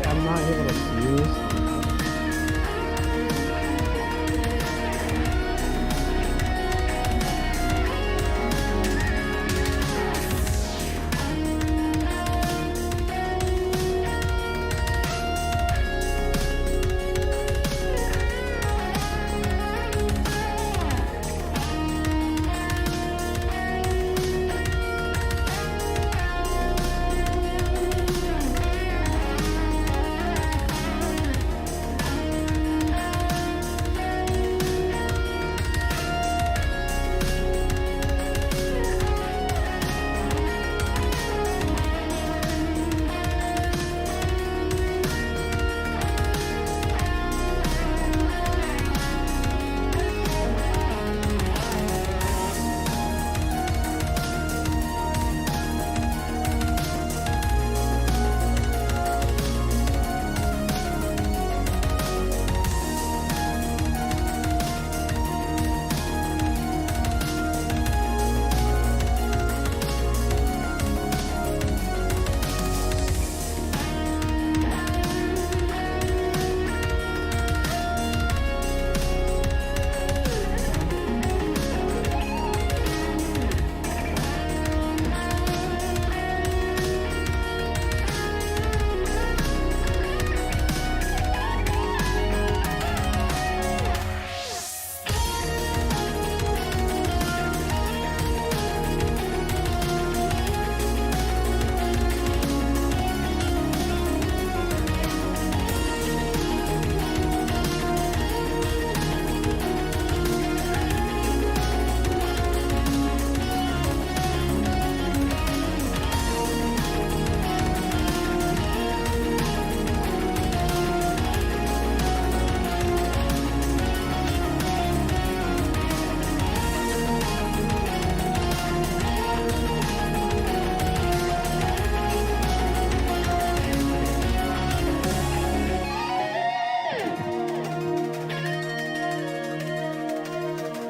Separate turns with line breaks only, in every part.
I'm not able to see this.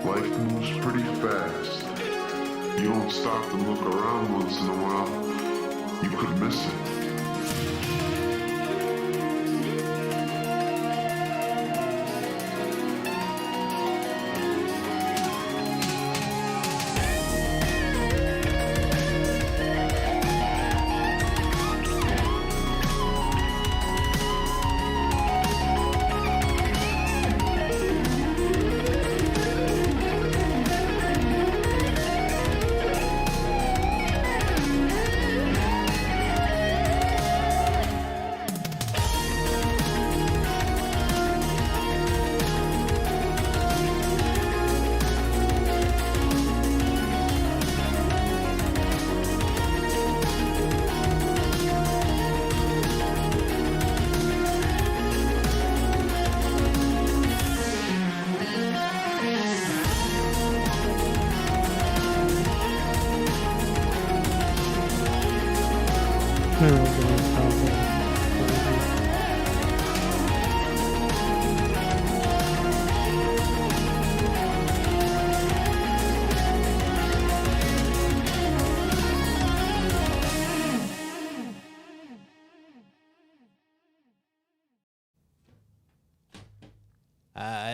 Life moves pretty fast. You don't stop to look around once in a while, you could miss it.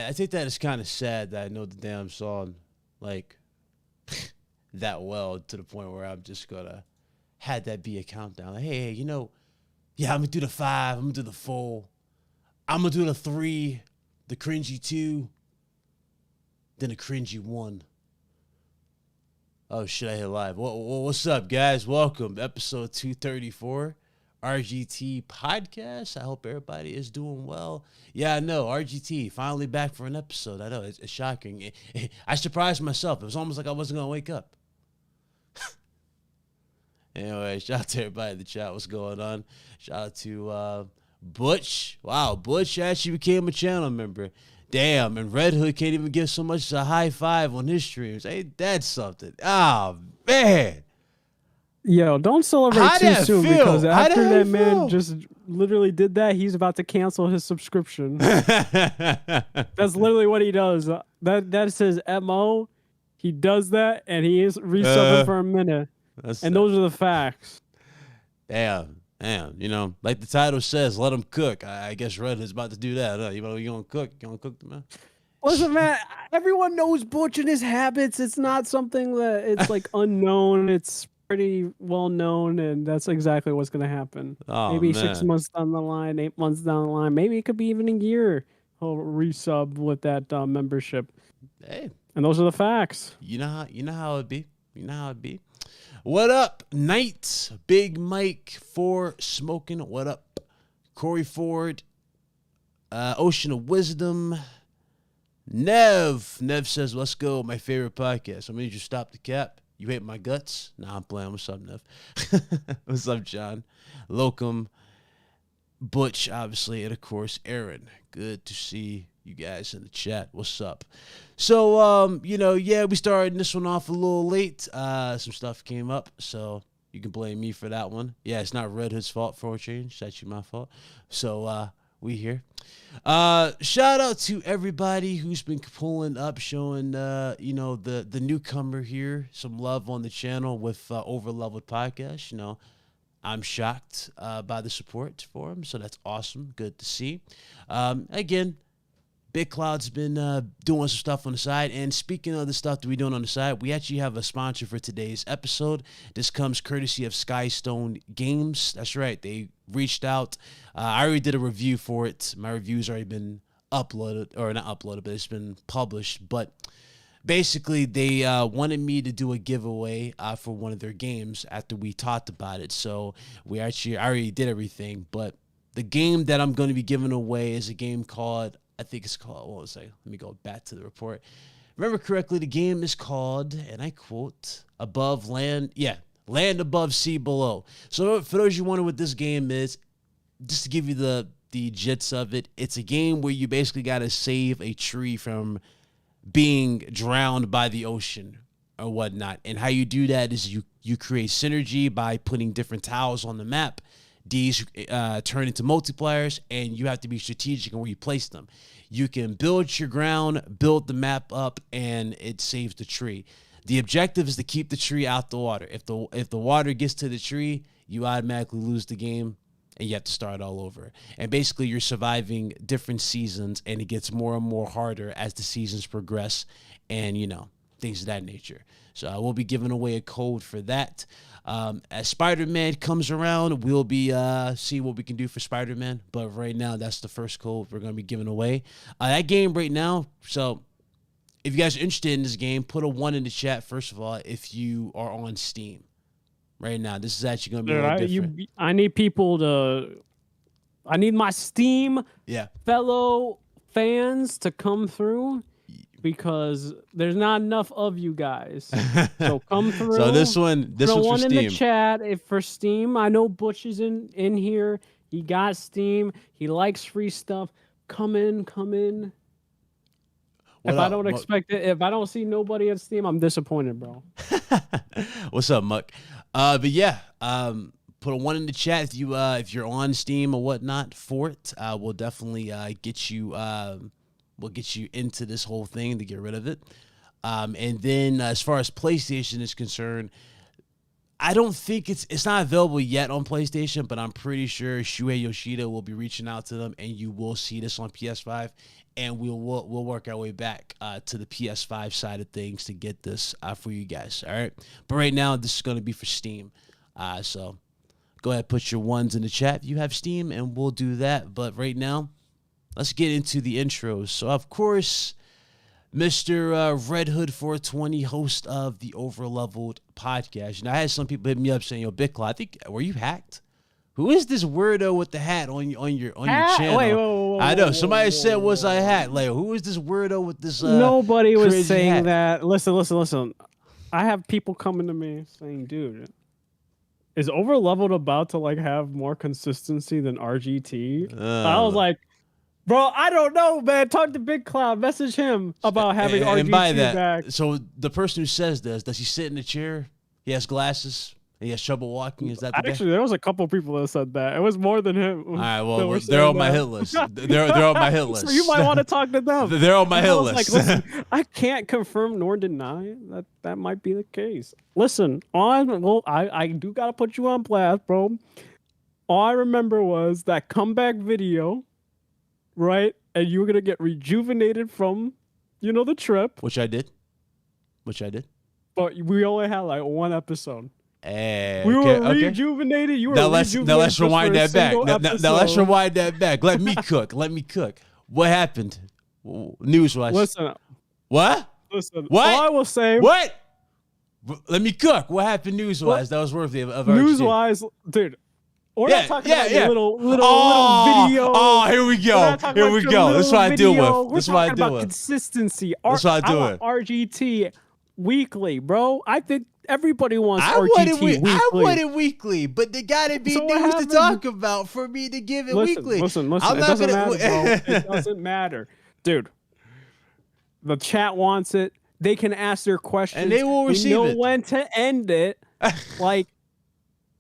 I think that it's kind of sad that I know the damn song like that well to the point where I'm just gonna had that be a countdown. Like, hey, you know, yeah, I'm gonna do the 5, I'm gonna do the 4, I'm gonna do the 3, the cringy 2, then the cringy 1. Oh shit, I hit live. What's up, guys? Welcome, episode 234. RGT podcast. I hope everybody is doing well. Yeah, I know. RGT finally back for an episode. I know it's shocking. I surprised myself. It was almost like I wasn't gonna wake up. Anyway, shout out to everybody in the chat. What's going on? Shout out to Butch. Wow, Butch actually became a channel member. Damn, and Red Hood can't even give so much as a high five on his streams. Ain't that something? Oh man.
Yo, don't celebrate too soon because after that man just literally did that, he's about to cancel his subscription. That's literally what he does. That's his MO. He does that and he is resubbing for a minute. And those are the facts.
Damn. Damn, you know, like the title says, let them cook. I guess Red is about to do that. Huh? You gonna cook? You gonna cook the man?
Listen, man, everyone knows Butch and his habits. It's not something that it's like unknown. It's pretty well known, and that's exactly what's gonna happen.
Oh,
Maybe
man.
6 months down the line, 8 months down the line, maybe it could be even a year. He'll resub with that membership.
Hey,
and those are the facts.
You know how it be. You know how it be. What up, Knight? Big Mike for smoking. What up, Corey Ford? Ocean of Wisdom. Nev says, let's go. My favorite podcast. I need you to stop the cap. You hate my guts? Nah, I'm playing. What's up, Nev? What's up, John? Locum. Butch, obviously. And, of course, Aaron. Good to see you guys in the chat. What's up? So, you know, yeah, we started this one off a little late. Some stuff came up, so you can blame me for that one. Yeah, it's not Red Hood's fault for a change. It's actually my fault. So, we here. Shout out to everybody who's been pulling up, showing you know, the newcomer here some love on the channel with Overleveled Podcast. You know, I'm shocked by the support for him, so that's awesome. Good to see. Again, Big Cloud's been doing some stuff on the side. And speaking of the stuff that we're doing on the side, we actually have a sponsor for today's episode. This comes courtesy of Skystone Games. That's right. They reached out. I already did a review for it. My review's already been uploaded, or not uploaded, but it's been published. But basically, they wanted me to do a giveaway for one of their games after we talked about it. So I already did everything. But the game that I'm going to be giving away is a game called, I think it's called, what was I? Let me go back to the report. Remember correctly, the game is called, and I quote, Above Land, Land Above Sea Below. So for those you wonder what this game is, just to give you the gist of it, it's a game where you basically got to save a tree from being drowned by the ocean or whatnot. And how you do that is you create synergy by putting different tiles on the map. These turn into multipliers, and you have to be strategic in where you place them. You can build your ground, build the map up, and it saves the tree. The objective is to keep the tree out the water. If the water gets to the tree, you automatically lose the game, and you have to start all over. And basically, you're surviving different seasons, and it gets more and more harder as the seasons progress, and, you know, things of that nature. So I will be giving away a code for that. As Spider-Man comes around, we'll be see what we can do for Spider-Man. But right now, that's the first code we're going to be giving away. That game right now, so if you guys are interested in this game, put a 1 in the chat, first of all, if you are on Steam. Right now, this is actually going to be a little different.
I need people to... I need my Steam fellow fans to come through, because there's not enough of you guys. So come through.
So this one's for Steam.
In the chat for Steam. I know Butch is in here. He got Steam. He likes free stuff. Come in. If I don't expect it, if I don't see nobody at Steam, I'm disappointed, bro.
What's up, Muck? But yeah, put a 1 in the chat if you're on Steam or whatnot for it. We'll definitely get you. We'll get you into this whole thing to get rid of it. And then as far as PlayStation is concerned, I don't think it's not available yet on PlayStation, but I'm pretty sure Shuhei Yoshida will be reaching out to them, and you will see this on PS5, and we'll work our way back to the PS5 side of things to get this for you guys. All right, but right now this is going to be for Steam. So go ahead, put your 1s in the chat if you have Steam, and we'll do that. But right now, let's get into the intros. So, of course, Mr. Red Hood 420, host of the Overleveled Podcast. And I had some people hit me up saying, "Yo, Big Claw, I think, were you hacked? Who is this weirdo with the hat on your channel?"
Wait, whoa,
I know somebody said, "Was I hacked?" Like, who is this weirdo with this?
Nobody was saying
hat?
that. Listen. I have people coming to me saying, "Dude, is Overleveled about to like have more consistency than RGT?" I was like, bro, I don't know, man. Talk to Big Cloud. Message him about having RGT
and by that,
back.
So the person who says this, does he sit in a chair? He has glasses. He has trouble walking. Is that the
actually? There was a couple people that said that. It was more than him.
All right, well, they're on my hit list. They're on my hit list.
So you might want to talk to them.
They're on my hit list.
Like, listen, I can't confirm nor deny that might be the case. Listen, I do gotta put you on blast, bro. All I remember was that comeback video, right? And you were gonna get rejuvenated from, the trip.
Which I did.
But we only had like one episode.
We
were rejuvenated. You were rejuvenated.
Now let's rewind that back. Now let's rewind that back. Let me cook. What happened? News-wise.
Listen.
What?
Listen.
What?
All I will say.
What? Let me cook. What happened news-wise? That was worthy of
news-wise, dude. We're not talking about little video.
Oh, here we go. That's what I deal with.
We're talking about consistency.
That's what I do with.
RGT weekly, bro. I think everybody wants RGT weekly.
I want it weekly, but there gotta be news to talk about for me to give it weekly.
Listen. It doesn't matter, bro. It doesn't matter, dude. The chat wants it. They can ask their questions.
And they will receive it.
We know when to end it. Like,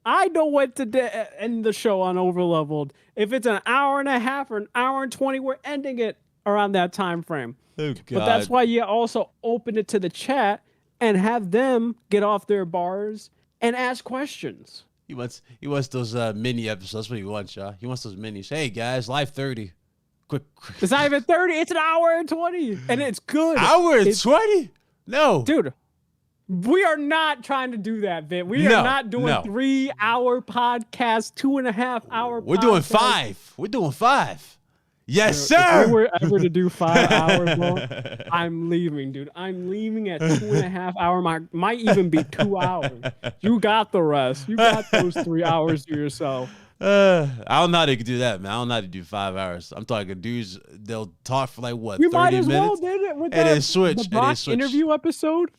I know when to end the show on Overleveled. If it's an hour and a half or an hour and 20, we're ending it around that time frame.
Oh, God.
But that's why you also open it to the chat and have them get off their bars and ask questions.
He wants those mini episodes. That's what he wants, y'all. He wants those minis. Hey, guys, live 30. Quick.
It's not even 30. It's an hour and 20. And it's good.
Hour and 20? No.
Dude, we are not trying to do that, Vin. We are not doing 3-hour podcast, 2.5-hour podcast.
We're doing 5. Yes, sir.
If we were ever to do 5 hours, bro, I'm leaving, dude. I'm leaving at 2.5 hour mark. Might even be 2 hours. You got the rest. You got those 3 hours to yourself.
I don't know how they could do that, man. I don't know how to do 5 hours. I'm talking dudes, they'll talk for like, what, 30 minutes?
We might as well did it with
and then switch.
The Brock interview episode.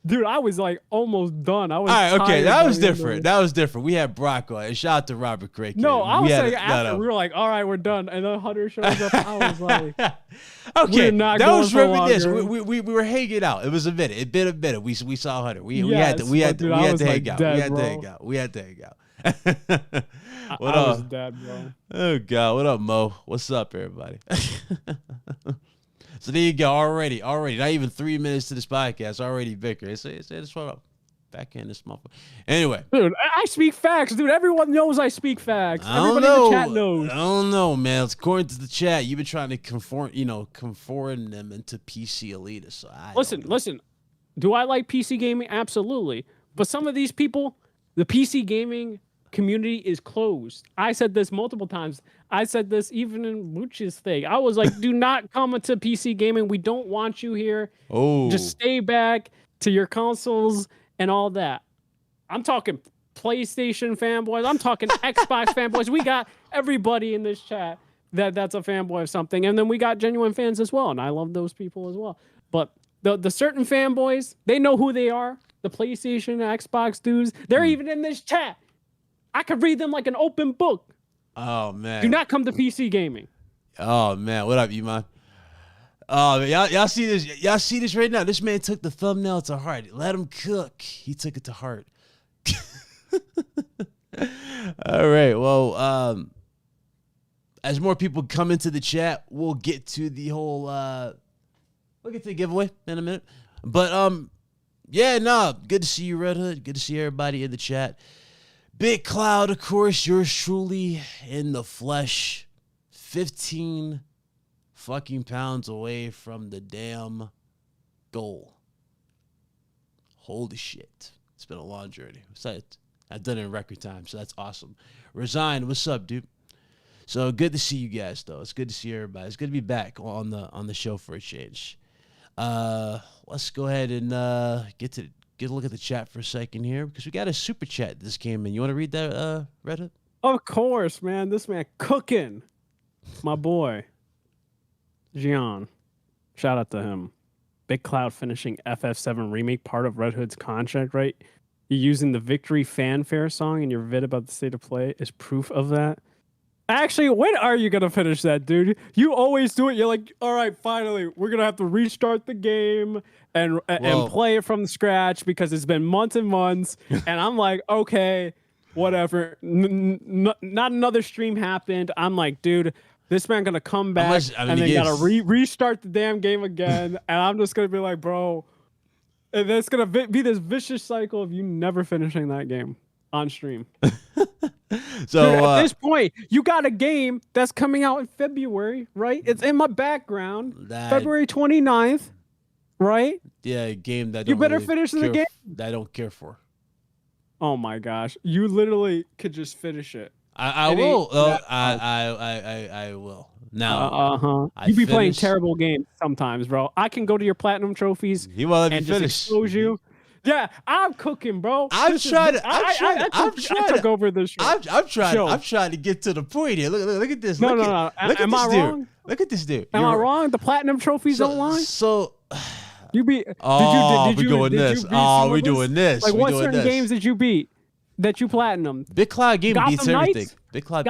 Dude, I was like almost done. I was
all right, okay. That was
different.
We had Brock on. And shout out to Robert Craig.
No, I was saying after we were like, all right, we're done. And then Hunter shows up. I was like,
okay,
that
was reminiscent. We were hanging out. It was a minute. It been a minute. We saw Hunter. We had to hang out. We had to hang out. What up?
I was dead, bro.
Oh God, what up, Mo? What's up, everybody? So there you go. Already. Not even 3 minutes to this podcast. Already bickering. Say this one up. Back in this motherfucker. Anyway.
Dude, I speak facts, dude. Everyone knows I speak facts. Everybody in the chat knows.
I don't know, man. According to the chat, you've been trying to conform them into PC elitists. So
listen. Do I like PC gaming? Absolutely. But some of these people, the PC gaming community is closed. I said this multiple times. I said this even in Mooch's thing. I was like, do not come into PC gaming. We don't want you here.
Oh.
Just stay back to your consoles and all that. I'm talking PlayStation fanboys. I'm talking Xbox fanboys. We got everybody in this chat that's a fanboy of something. And then we got genuine fans as well. And I love those people as well. But the certain fanboys, they know who they are. The PlayStation, Xbox dudes, they're even in this chat. I could read them like an open book.
Oh, man.
Do not come to PC gaming.
Oh, man. What up, Iman? Oh, y'all see this? Y'all see this right now? This man took the thumbnail to heart. Let him cook. He took it to heart. All right. Well, as more people come into the chat, we'll get to the whole we'll get to the giveaway in a minute. But yeah, good to see you, Red Hood. Good to see everybody in the chat. Big Cloud, of course, yours truly in the flesh. 15 fucking pounds away from the damn goal. Holy shit. It's been a long journey. I've done it in record time, so that's awesome. Resign, what's up, dude? So good to see you guys, though. It's good to see everybody. It's good to be back on the show for a change. Let's go ahead and get a look at the chat for a second here, because we got a super chat that just came in. You want to read that, Reddit?
Of course, man. This man cooking. My boy, Gian. Shout out to him. Big Cloud finishing FF7 remake, part of Red Hood's contract, right? You using the Victory fanfare song in your vid about the state of play is proof of that. Actually, when are you going to finish that, dude? You always do it. You're like, all right, finally, we're going to have to restart the game and play it from scratch because it's been months and months. And I'm like, okay, whatever. Not another stream happened. I'm like, dude, this man going to come back and then got to restart the damn game again. And I'm just going to be like, bro, and it's going to be this vicious cycle of you never finishing that game on stream.
So
dude, at this point, you got a game that's coming out in February, right? It's in my background. February 29th, right?
Yeah, a game that
you better finish the game.
That I don't care for.
Oh my gosh, you literally could just finish it.
I will. I will. Now,
you be playing terrible games sometimes, bro. I can go to your platinum trophies
and
just expose you. Yeah, I'm cooking, bro.
I
took over this show.
I'm trying to get to the point here. Look at this.
No.
Look
Am
at
I
this
wrong?
Dude. Look at this dude.
Am I wrong? The platinum trophies don't lie.
So.
You beat.
We doing this. We doing this.
Like, what certain games did you beat that you platinum?
Big Cloud Gaming beats everything. Big Cloud.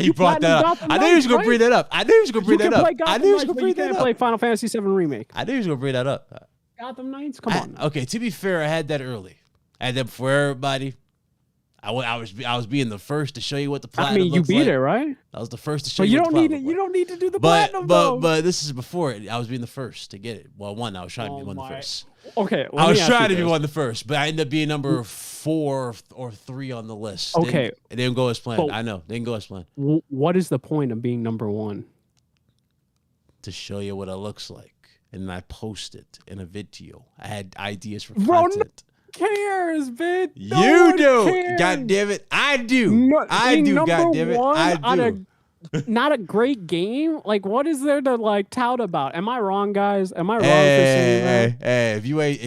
You brought that up. I knew he was gonna bring that up. I knew he was gonna bring that up. I knew he was gonna bring that up.
Play Final Fantasy VII Remake.
I knew he was gonna bring that up.
Gotham Knights. Come on.
Okay, to be fair, I had that early. I had that before everybody. I was being the first to show you what the platinum.
You beat it, right?
I was the first to show
you.
You
don't need it. You don't need to do the platinum.
But this is before it. I was being the first to get it. Well, I was trying to be one of the first.
Okay,
I was trying to be one of the first, but I ended up being number 4 or 3 on the list.
Okay,
it didn't go as planned. I know, they didn't go as planned.
What is the point of being number 1?
To show you what it looks like, and I post it in a video. I had ideas for content.
Cares, bitch.
You do. God damn it. I do. I do. God damn it. I do.
Not a great game. Like, what is there to like tout about? Am I wrong, guys? Am I wrong for saying that?
Hey, if you ain't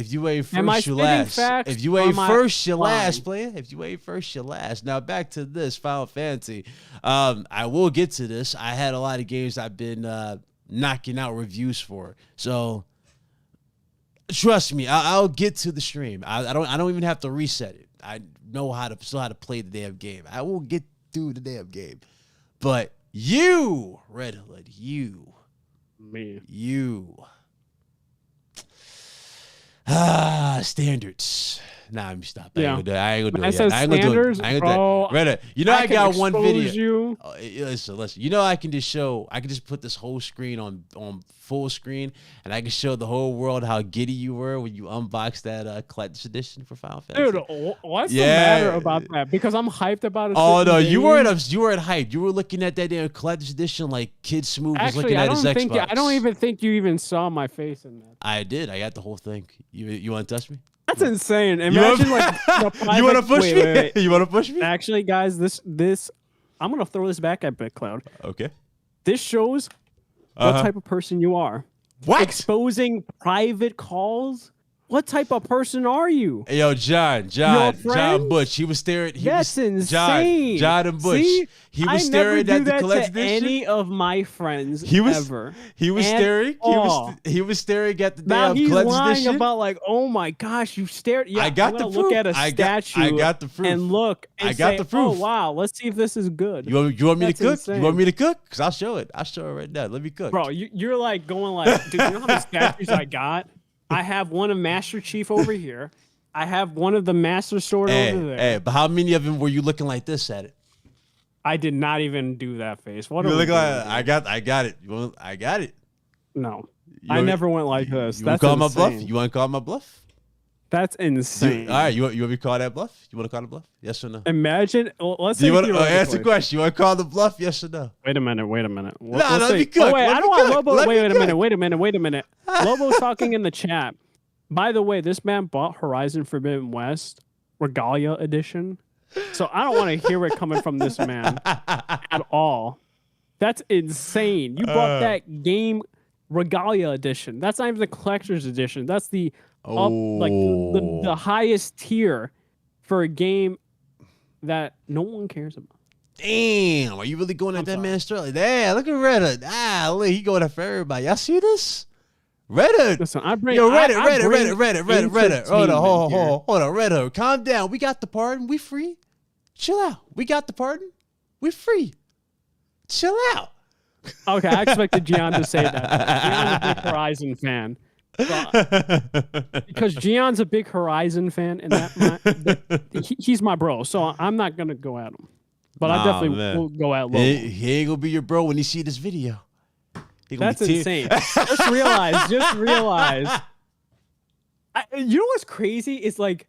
first, you last. If you ain't first, you last, player. If you ain't first, you last. Now back to this Final Fantasy. I will get to this. I had a lot of games I've been knocking out reviews for. So trust me, I'll get to the stream. I don't even have to reset it. I know how to play the damn game. I will get through the damn game. But you, Red Hood,
me,
standards. Nah, let me stop.
Yeah.
I ain't gonna do it.
I ain't gonna do it. Bro,
Red Hood, you know I got one video.
You.
Listen. You know I can just put this whole screen on full screen, and I can show the whole world how giddy you were when you unboxed that collector's edition for Final Fantasy.
Dude, what's the matter about that? Because I'm hyped about it.
Oh no, you weren't hyped. You were looking at that damn collector's edition like Kid Smooth was looking at his Xbox.
I don't even think you even saw my face in that.
I did. I got the whole thing. You want to touch me?
That's insane. Imagine
you want to push me?
Wait.
You want to push me?
Actually, guys, this I'm gonna throw this back at BitCloud.
Okay.
This shows what type of person you are.
What?
Exposing private calls? What type of person are you?
Hey, yo, John Butch. He was staring.
That's insane.
John and Butch.
See?
He was staring at the collector's edition.
Any of my friends ever.
He was staring. He was staring at the damn collector's edition.
Now he's lying about like, oh my gosh, you stared. Yeah,
I got the proof.
Look at a statue.
I got the proof.
And look. And
I got the proof.
Oh wow, let's see if this is good.
You want me to cook?
Insane.
You want me to cook? Because I'll show it. I'll show it right now. Let me cook.
Bro, you're like going like, dude, you know how many statues I got? I have one of Master Chief over here. I have one of the Master Sword over there.
Hey, but how many of them were you looking like this at it?
I did not even do that face. What?
You look like I got it. I got it.
No, I never went like this.
You want to call my bluff? You want to call my bluff?
That's insane.
All right, you want me to call that bluff? You want to call the bluff? Yes or no?
Imagine. Let's say
answer the question. You want to call the bluff? Yes or no?
Wait a minute.
Let me cook.
Oh, wait, I don't want Lobo. Wait a minute. Lobo's talking in the chat. By the way, this man bought Horizon Forbidden West Regalia Edition. So I don't want to hear it coming from this man at all. That's insane. You bought that game Regalia Edition. That's not even the collector's edition. That's the the highest tier for a game that no one cares about.
Damn, are you really going at that man's throat? Damn, look at Reddit. Look, he going after everybody. Y'all see this? Reddit.
Listen, Reddit.
Hold on, Reddit. Calm down. We got the pardon. We free. Chill out. We got the pardon. We free. Chill out.
Okay, I expected Gian to say that. Gion's a big Horizon fan. Because Gion's a big Horizon fan, and he's my bro, so I'm not gonna go at him. But I definitely will go at Lobo.
He ain't gonna be your bro when he see this video.
That's insane. Just realize. You know what's crazy? It's like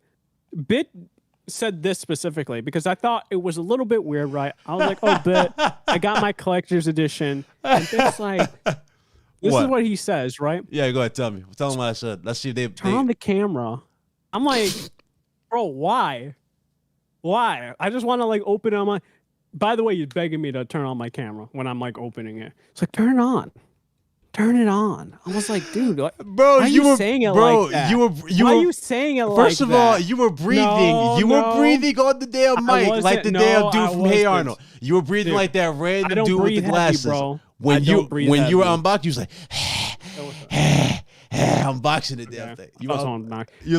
said this specifically because I thought it was a little bit weird, right? I was like, oh, but I got my collector's edition. And it's like, this is what he says, right?
Yeah, go ahead. Tell me. Tell him what I said. Let's see if they
turn on the camera. I'm like, bro, why? Why? I just want to like open it on my. By the way, you're begging me to turn on my camera when I'm like opening it. It's like, turn it on. Turn it on. I was like, dude,
bro,
why
you were
saying it
bro,
like that?
you were
Why are you saying it like that?
First of all, you were breathing. You were breathing on the damn mic like the damn dude from Hey Arnold. You were breathing like that random dude with the glasses.
Heavy, bro.
When you were unboxed, you was like unboxing the damn thing. You was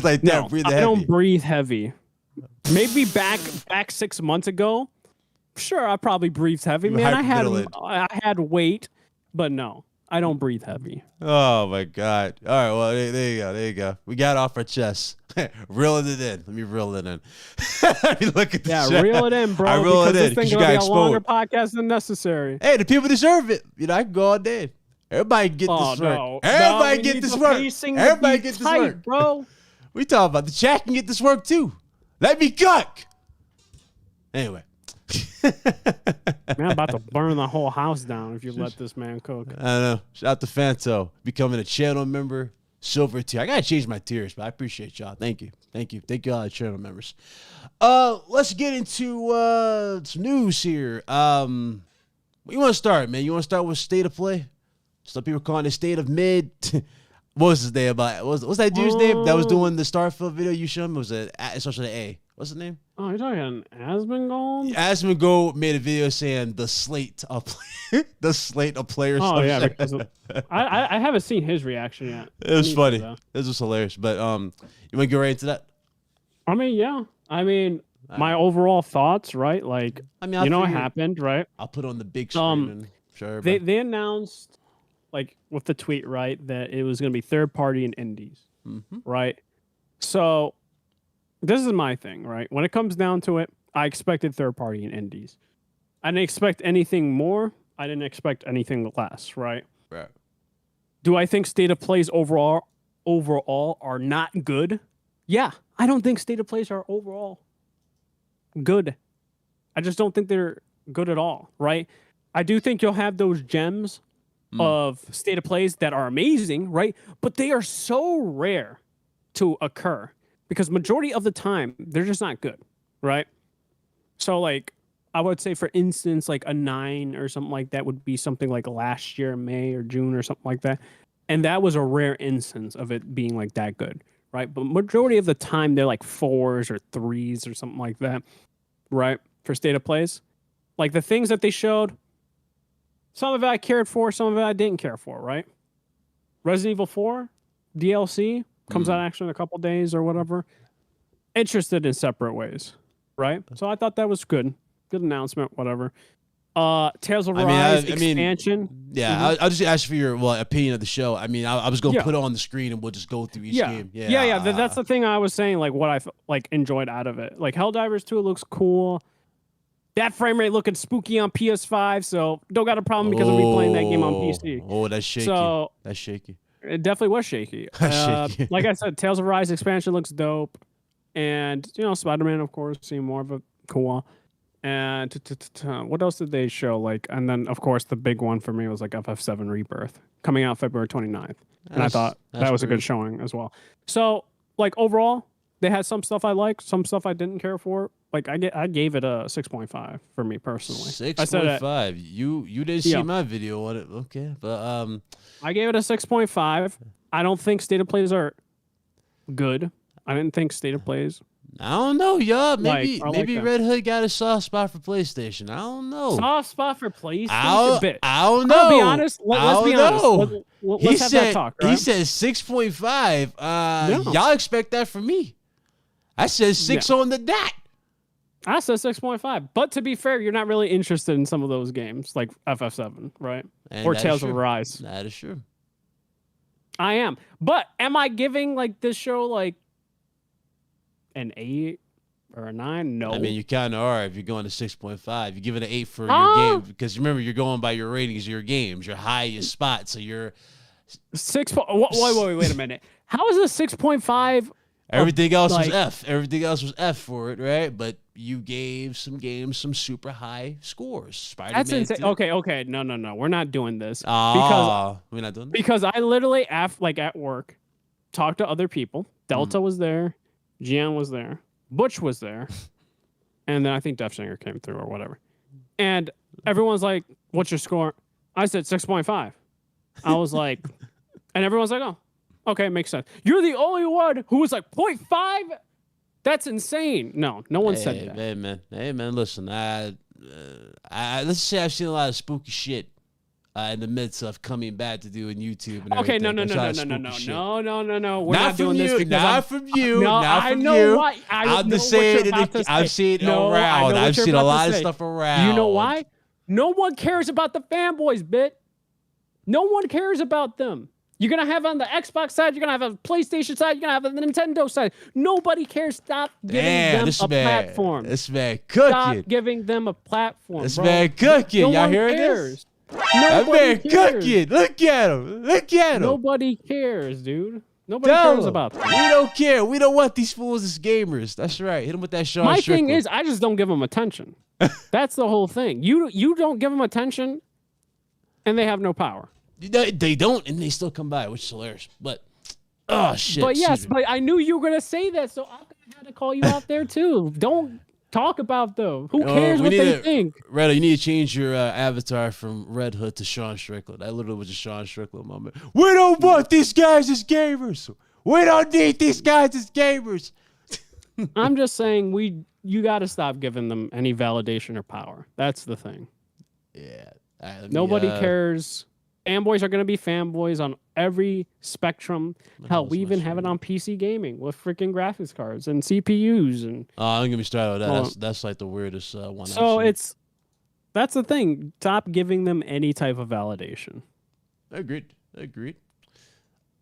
like that, breathing heavy.
I don't breathe heavy. Maybe back 6 months ago, sure, I probably breathed heavy. Man, I had weight, but no. I don't breathe heavy.
Oh my God. All right. Well, there you go. There you go. We got off our chests. Reeling it in. Let me reel it in. Look at this.
Yeah, reel it in, bro.
I reel it in.
This thing's going to be a longer podcast than necessary.
Hey, the people deserve it. You know, I can go all day. Everybody get this work. Everybody get this work. Everybody get this work.
Bro.
We talking about the chat can get this work too. Let me cook. Anyway.
Man, I'm about to burn the whole house down if you let this man cook.
I know. Shout out to Fanto, becoming a channel member, silver tier. I gotta change my tiers, but I appreciate y'all. Thank you, thank you, thank you all the channel members. Let's get into some news here. Where you want to start, man? You want to start with state of play? Some people calling it state of mid. What was his name about? What's that dude's name that was doing the Starfield video you showed me? Was it starts with an A? What's his name?
Oh, you're talking Asmongold?
Asmongold made a video saying the slate of players.
Oh yeah, because I haven't seen his reaction yet.
It was funny. This was hilarious. But you want to go right into that?
I mean, yeah. I mean, my overall thoughts, right? Like, you know what happened, right?
I'll put on the big screen and show everybody.
They announced, like, with the tweet, right, that it was going to be third party and indies, right? So this is my thing, right? When it comes down to it, I expected third party and indies. I didn't expect anything more. I didn't expect anything less, right?
Right.
Do I think state of plays overall are not good? Yeah, I don't think state of plays are overall good. I just don't think they're good at all, right? I do think you'll have those gems of state of plays that are amazing, right? But they are so rare to occur. Because majority of the time, they're just not good, right? So, like, I would say, for instance, like a 9 or something like that would be something like last year, May or June or something like that. And that was a rare instance of it being like that good, right? But majority of the time, they're like 4s or 3s or something like that, right? For state of plays. Like, the things that they showed, some of it I cared for, some of it I didn't care for, right? Resident Evil 4 DLC comes out actually in a couple days or whatever. Interested in separate ways, right? So I thought that was good. Good announcement, whatever. Tales of Rise expansion.
I'll just ask for your opinion of the show. I mean, I was gonna put it on the screen and we'll just go through each game.
Yeah. That's the thing I was saying. Like what I enjoyed out of it. Like Helldivers 2 looks cool. That frame rate looking spooky on PS5, so don't got a problem because I'll be playing that game on PC.
Oh, that's shaky.
So
that's shaky.
It definitely was shaky. Like I said, Tales of Rise expansion looks dope. And, Spider-Man, of course, seemed more of a cool. And what else did they show? And then, of course, the big one for me was like FF7 Rebirth coming out February 29th. And I thought that was a good showing as well. So, overall, they had some stuff I liked, some stuff I didn't care for. I gave it a 6.5 for me personally.
6.5. You didn't see my video on it, okay? But
I gave it a 6.5. I don't think state of plays are good. I didn't think state of plays.
I don't know, y'all. Maybe Red Hood got a soft spot for PlayStation. I don't know.
Soft spot for PlayStation.
I don't know.
I'll be honest. Let's be honest. Let's have that talk. Right?
He said 6.5. Y'all expect that from me? I said 6 on the dot.
I said 6.5. But to be fair, you're not really interested in some of those games, like FF7, right? Or Tales of Rise.
That is true.
I am. But am I giving this show an 8 or a 9? No.
I mean, you kind of are if you're going to 6.5. You give it an 8 for your game because remember you're going by your ratings of your games, your highest spot. So you're
6. Wait a minute. How is a 6.5
Everything else was F. Everything else was F for it, right? But you gave some games some super high scores. Spider-Man.
That's insane. Okay. No. We're not doing this.
We're not doing this?
Because I literally, at work, talked to other people. Delta was there. Gian was there. Butch was there. And then I think Death Singer came through or whatever. And everyone's like, what's your score? I said 6.5. I was like, and everyone's like, oh, okay, makes sense. You're the only one who was like 0.5? That's insane. No one said that.
Hey, man, listen. Let's say I've seen a lot of spooky shit in the midst of coming back to doing YouTube and
okay,
everything.
No. We're not doing this because
not from you.
No,
not
I
from
know
you.
why.
I'm just saying. I've seen around. I've seen a lot of stuff around.
You know why? No one cares about the fanboys, bit. No one cares about them. You're going to have on the Xbox side, you're going to have a PlayStation side, you're going to have a Nintendo side. Nobody cares. Stop giving them a platform.
This man cooking.
Stop giving them a platform,
This man cooking. Y'all hearing this? That man cooking. Look at him.
Nobody cares, dude. Nobody cares about them.
We don't care. We don't want these fools as gamers. That's right. Hit them with that Sean Strickland.
My thing is, I just don't give them attention. That's the whole thing. You don't give them attention, and they have no power.
They don't, and they still come by, which is hilarious. But, oh, shit.
But yes, but I knew you were going to say that, so I had to call you out there, too. Don't talk about them. Who cares what they think?
Red, you need to change your avatar from Red Hood to Sean Strickland. That literally was a Sean Strickland moment. We don't want these guys as gamers. We don't need these guys as gamers.
I'm just saying you got to stop giving them any validation or power. That's the thing.
Yeah.
Nobody cares. Fanboys are going to be fanboys on every spectrum. Hell, we even have it on PC gaming with freaking graphics cards and CPUs. And
I'm going to be started with that. That's like the weirdest one.
So that's the thing. Stop giving them any type of validation.
Agreed.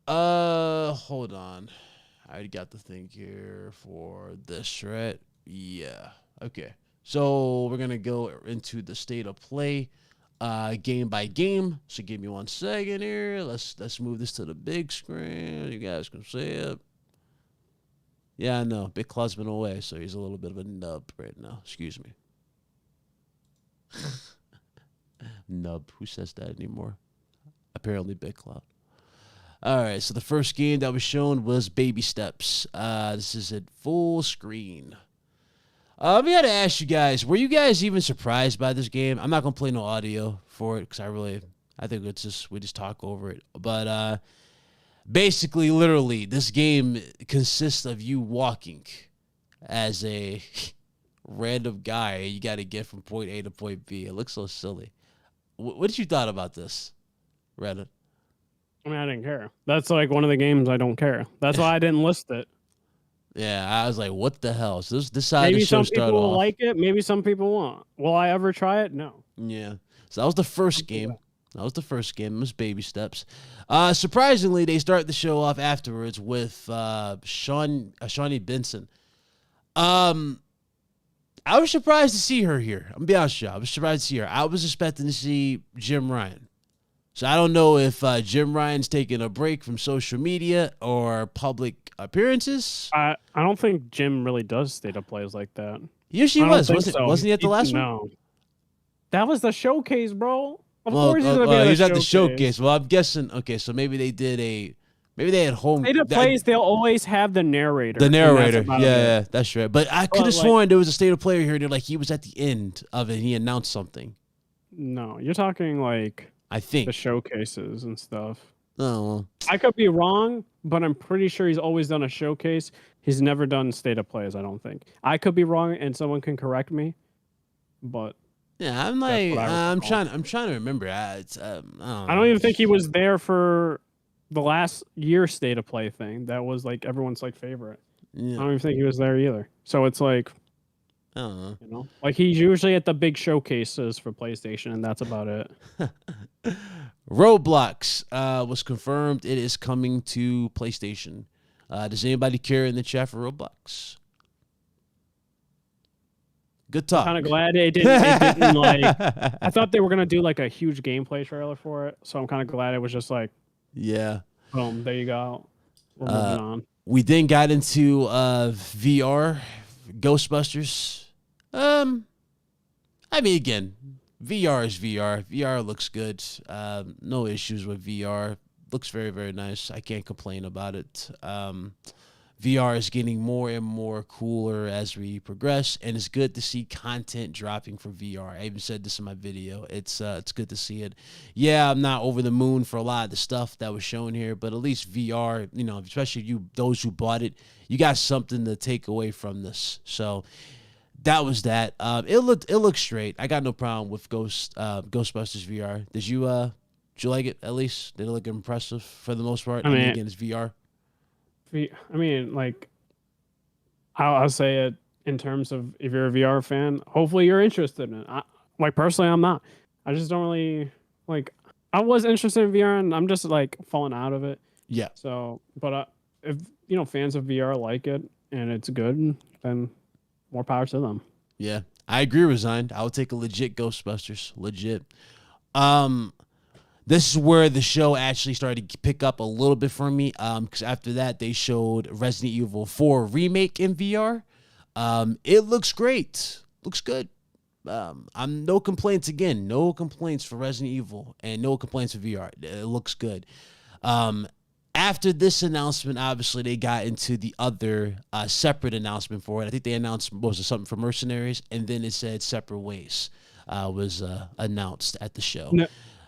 Hold on. I already got the thing here for this, right? Yeah. Okay. So we're going to go into the state of play. Game by game. So give me 1 second here. Let's move this to the big screen. You guys can see it. Yeah, I know. Big Claw's been away, so he's a little bit of a nub right now. Excuse me. Nub. Who says that anymore? Apparently Big Claw. All right, so the first game that was shown was Baby Steps. This is at full screen. We had to ask you guys, were you guys even surprised by this game? I'm not going to play no audio for it because I think we just talk over it. But basically, literally, this game consists of you walking as a random guy. You got to get from point A to point B. It looks so silly. What did you thought about this, Reddit?
I mean, I didn't care. That's like one of the games I don't care. That's why I didn't list it.
Yeah, I was like, what the hell? So this side
maybe
of the show
some
started
people will
off.
like it. Maybe some people won't. Will I ever try it? No.
Yeah. So that was the first game. It was Baby Steps. Surprisingly, they start the show off afterwards with Shawnee Benson. I was surprised to see her here. I'm going to be honest with you. I was surprised to see her. I was expecting to see Jim Ryan. So I don't know if Jim Ryan's taking a break from social media or public appearances.
I don't think Jim really does state-up plays like that.
He usually was. Wasn't he at the last one?
No. That was the showcase, bro. Of course he's going to be
he's at the showcase. Well, I'm guessing, okay, so maybe they had home.
State-up plays, they'll always have the narrator.
Yeah, that's right. But I could have sworn there was a state-up player here. Like he was at the end of it and he announced something.
No, you're talking like...
I think
the showcases and stuff.
Oh, well.
I could be wrong, but I'm pretty sure he's always done a showcase. He's never done state of plays, I don't think. I could be wrong, and someone can correct me. But
yeah, I'm like, I'm trying to remember. I
don't even think he was there for the last year state of play thing. That was like everyone's like favorite. Yeah. I don't even think he was there either. So it's like,
I don't know.
You know, like he's usually at the big showcases for PlayStation, and that's about it.
Roblox was confirmed. It is coming to PlayStation. Does anybody care in the chat for Roblox? Good talk.
I'm kind of glad it didn't like. I thought they were gonna do like a huge gameplay trailer for it, so I'm kind of glad it was just like,
yeah,
boom, there you go. We're moving on.
We then got into VR, Ghostbusters. I mean, again, VR is VR. VR looks good. No issues with VR. Looks very, very nice. I can't complain about it. VR is getting more and more cooler as we progress, and it's good to see content dropping for VR. I even said this in my video. It's good to see it. Yeah, I'm not over the moon for a lot of the stuff that was shown here, but at least VR, you know, especially those who bought it, you got something to take away from this. So that was that. It looked straight. I got no problem with Ghostbusters VR. Did you like it at least? Did it look impressive for the most part? I mean again, it's VR.
I mean, like, I'll say it in terms of if you're a VR fan, hopefully you're interested in it. Like, personally, I'm not. I just don't really, like, I was interested in VR, and I'm just, like, falling out of it.
Yeah.
So, but if, you know, fans of VR like it, and it's good, then more power to them.
Yeah. I agree, Resigned. I would take a legit Ghostbusters. Legit. This is where the show actually started to pick up a little bit for me, because after that, they showed Resident Evil 4 Remake in VR. It looks great. Looks good. I'm no complaints again. No complaints for Resident Evil, and no complaints for VR. It looks good. After this announcement, obviously, they got into the other separate announcement for it. I think they announced, was it something for Mercenaries? And then it said Separate Ways was announced at the show.
No.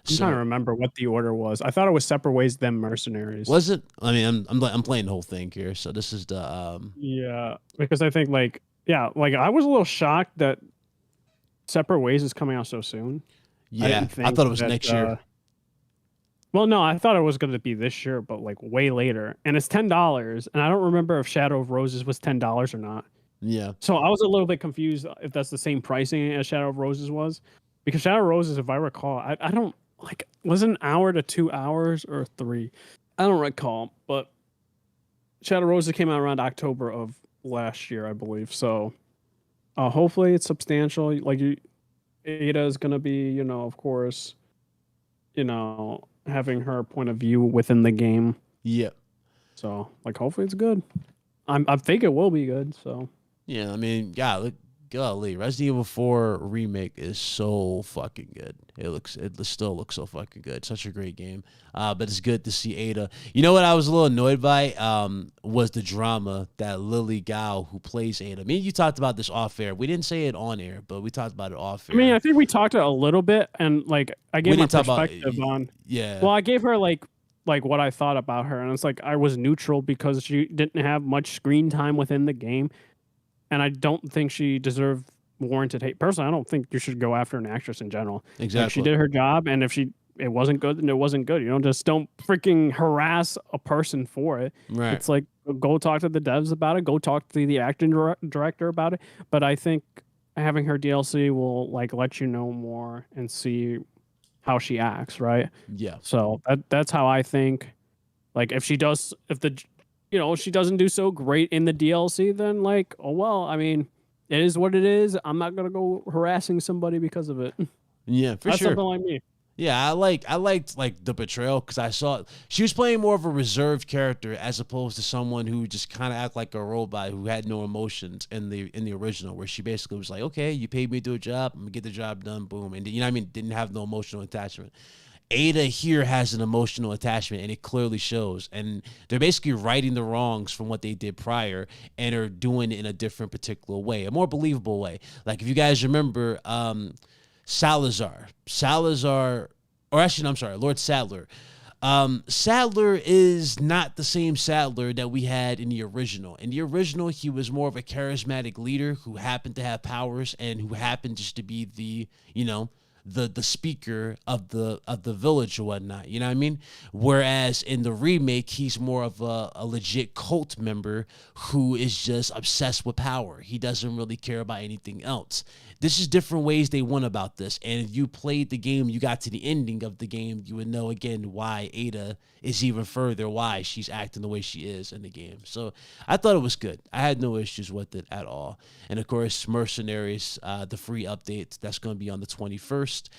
I'm trying to remember what the order was. I thought it was Separate Ways, then Mercenaries.
Was it? I mean, I'm playing the whole thing here, so this is the
Yeah, because I think like I was a little shocked that Separate Ways is coming out so soon.
Yeah, I thought it was next year.
Well, no, I thought it was going to be this year, but like way later. And it's $10, and I don't remember if Shadow of Roses was $10 or not.
Yeah.
So I was a little bit confused if that's the same pricing as Shadow of Roses was, because Shadow of Roses, if I recall, I don't. Like, was it an hour to 2 hours or 3? I don't recall, but Shadow Roses came out around October of last year, I believe. So hopefully it's substantial. Like, Ada is going to be, you know, of course, you know, having her point of view within the game.
Yeah.
So, like, hopefully it's good. I think it will be good, so.
Yeah, I mean, yeah, look. Golly, Resident Evil 4 Remake is so fucking good. It still looks so fucking good. Such a great game. But it's good to see Ada. You know what I was a little annoyed by was the drama that Lily Gao, who plays Ada. Me and you talked about this off air. We didn't say it on air, but we talked about it off air.
I mean, I think we talked a little bit, and like I gave my perspective on.
Yeah.
Well, I gave her like what I thought about her, and it's like I was neutral because she didn't have much screen time within the game. And I don't think she deserved warranted hate. Personally, I don't think you should go after an actress in general.
Exactly.
Like, she did her job, and if it wasn't good, then it wasn't good. You know, just don't freaking harass a person for it.
Right.
It's like, go talk to the devs about it. Go talk to the acting director about it. But I think having her DLC will like let you know more and see how she acts, right?
Yeah.
So that's how I think. Like, if she doesn't do so great in the DLC, then like, oh well, I mean, it is what it is. I'm not gonna go harassing somebody because of it.
Yeah, for
That's
sure.
something like me.
Yeah, I liked like the betrayal because I saw she was playing more of a reserved character as opposed to someone who just kind of act like a robot who had no emotions in the original, where she basically was like, okay, you paid me to do a job, I'm gonna get the job done, boom, and you know what I mean, didn't have no emotional attachment. Ada here has an emotional attachment, and it clearly shows. And they're basically righting the wrongs from what they did prior, and are doing it in a different particular way, a more believable way. Like, if you guys remember, Salazar, or actually, I'm sorry, Lord Sadler. Sadler is not the same Sadler that we had in the original. In the original, he was more of a charismatic leader who happened to have powers and who happened just to be the, you know, the speaker of the village or whatnot, you know what I mean? Whereas in the remake, he's more of a legit cult member who is just obsessed with power. He doesn't really care about anything else. This is different ways they went about this. And if you played the game, you got to the ending of the game, you would know again why Ada is even further, why she's acting the way she is in the game. So I thought it was good. I had no issues with it at all. And of course, Mercenaries, the free update, that's going to be on the 21st.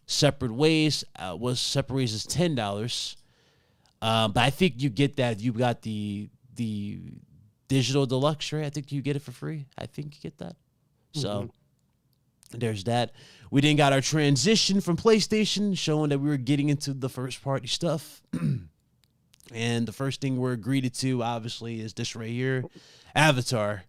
Separate Ways is $10. But I think you get that if you got the the digital deluxe, right? I think you get it for free. I think you get that. So there's that. We then got our transition from PlayStation, showing that we were getting into the first party stuff. And the first thing we're greeted to, obviously, is this right here, Avatar.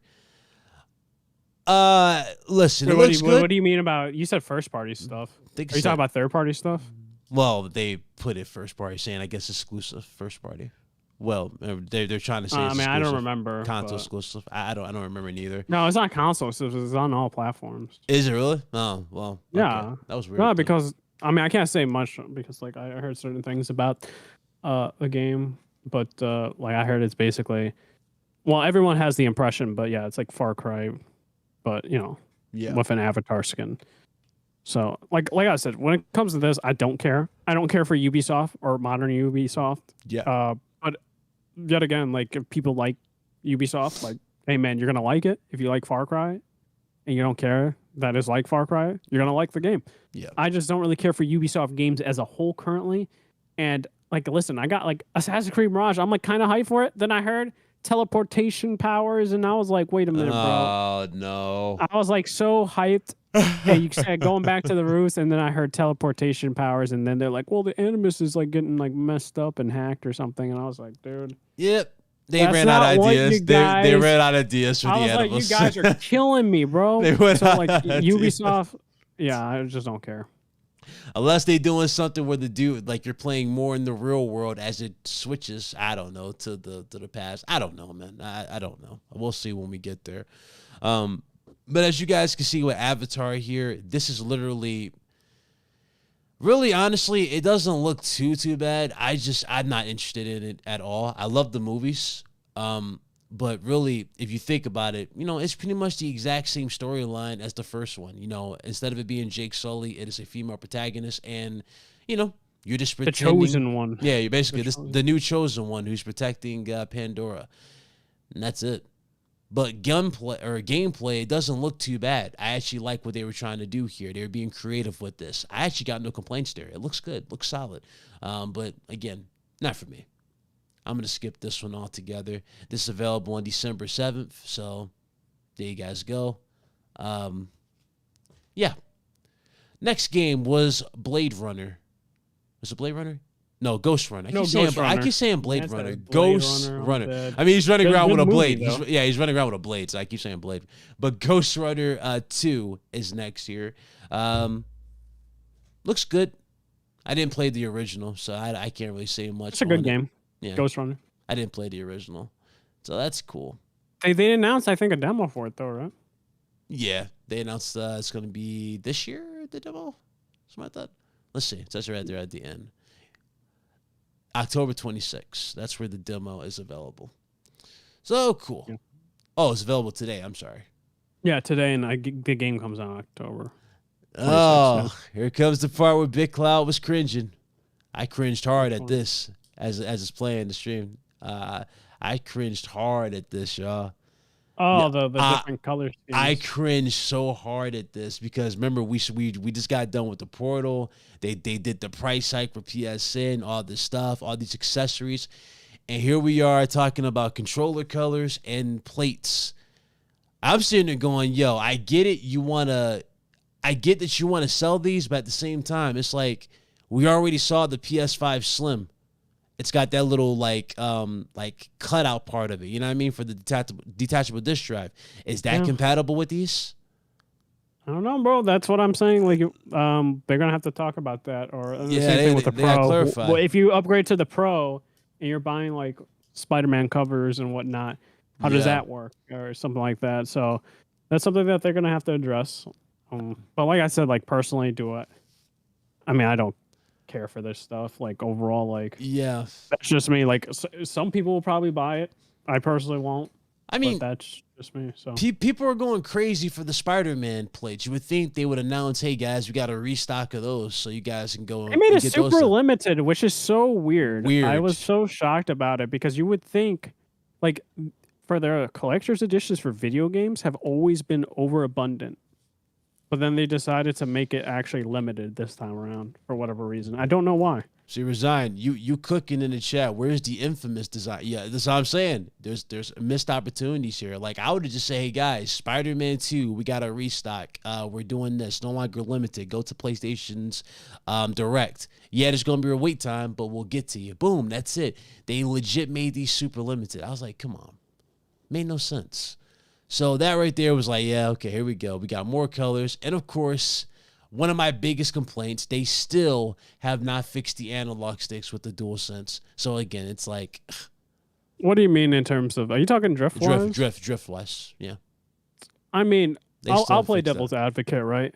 Listen,
Wait,
it looks good.
What do you mean about, you said first party stuff? Are you talking about third party stuff?
Well, they put it first party, saying I guess exclusive first party. Well, they're trying to say. It's
I don't remember.
Console exclusive. I don't remember neither.
No, it's not console exclusive. It's on all platforms.
Is it really? Oh well.
Yeah,
okay. That was weird.
No, because I can't say much because like I heard certain things about the game, but like I heard it's basically, well, everyone has the impression, but yeah, it's like Far Cry, but with an Avatar skin. So like I said, when it comes to this, I don't care. I don't care for Ubisoft or modern Ubisoft.
Yeah.
But yet again, like if people like Ubisoft, like, hey man, you're gonna like it if you like Far Cry, and you don't care that is like Far Cry, you're gonna like the game.
Yeah.
I just don't really care for Ubisoft games as a whole currently, and like listen, I got like Assassin's Creed Mirage. I'm like kind of hyped for it. Then I heard teleportation powers, and I was like, wait a minute, bro.
Oh no.
I was like so hyped. And you said going back to the roots, and then I heard teleportation powers, and then they're like, well, the Animus is like getting like messed up and hacked or something, and I was like, dude.
Yep. They ran out of ideas. They ran out of ideas for the Animus.
Like, you guys are killing me, bro.
They went
so like Ubisoft, yeah, I just don't care.
Unless they doing something where the dude, like you're playing more in the real world as it switches, I don't know, to the past. I don't know, man. I don't know. We'll see when we get there. But as you guys can see with Avatar here, this is literally, really honestly, it doesn't look too bad. I'm not interested in it at all. I love the movies. But really, if you think about it, it's pretty much the exact same storyline as the first one. Instead of it being Jake Sully, it is a female protagonist, and you're just pretending.
The chosen one.
Yeah, you're basically the new chosen one who's protecting Pandora, and that's it. But gameplay, it doesn't look too bad. I actually like what they were trying to do here. They were being creative with this. I actually got no complaints there. It looks good, looks solid. But again, not for me. I'm going to skip this one altogether. This is available on December 7th, so there you guys go. Yeah. Next game was Blade Runner. Was it Blade Runner? No, Ghost Runner. I keep saying Blade Runner. Ghost Runner. I mean, he's running around with a blade. He's running around with a blade, so I keep saying Blade. But Ghost Runner 2 is next year. Looks good. I didn't play the original, so I can't really say much.
It's a good game.
Yeah.
Ghost Runner.
I didn't play the original, so that's cool.
They announced, I think, a demo for it, though, right?
Yeah, they announced it's going to be this year, the demo? Something like that. Let's see. It says right there at the end. October 26th. That's where the demo is available. So cool. Yeah. Oh, it's available today. I'm sorry.
Yeah, today, and the game comes out in October.
Oh, here comes the part where Big Cloud was cringing. I cringed hard at this as it's playing the stream. I cringed hard at this, y'all.
Oh, the different colors.
I cringed so hard at this because remember we just got done with the Portal. They did the price hike for PSN, all this stuff, all these accessories, and here we are talking about controller colors and plates. I'm sitting there going, "Yo, I get it. I get that you want to sell these, but at the same time, it's like we already saw the PS5 Slim. It's got that little like cutout part of it. You know what I mean, for the detachable disc drive. Is that compatible with these?
I don't know, bro. That's what I'm saying. Like, they're gonna have to talk about that, or the same thing with the Pro. Well, if you upgrade to the Pro and you're buying like Spider-Man covers and whatnot, how does that work, or something like that? So that's something that they're gonna have to address. But like I said, like personally, I mean, I don't care for this stuff. Like overall, like that's just me. Like some people will probably buy it. I personally won't. I mean, that's just me. So
people are going crazy for the Spider-Man plates. You would think they would announce, "Hey guys, we got a restock of those, so you guys can go."
They made it super limited, which is so weird. I was so shocked about it because you would think, like, for their collector's editions for video games have always been overabundant. but then they decided to make it actually limited this time around for whatever reason. I don't know why.
So you resigned. You cooking in the chat. Where's the infamous design? Yeah, that's what I'm saying. There's missed opportunities here. Like I would have just say, hey guys, Spider-Man 2, we got a restock. We're doing this. No longer limited. Go to PlayStation's Direct. Yeah, there's gonna be a wait time, but we'll get to you. Boom, that's it. They legit made these super limited. I was like, come on, made no sense. So that right there was like, yeah, okay, here we go. We got more colors, and of course, one of my biggest complaints, they still have not fixed the analog sticks with the DualSense. So again, it's like,
what do you mean in terms of? Are you talking drift-wise?
Drift-wise, yeah.
I mean, I'll play devil's advocate, right?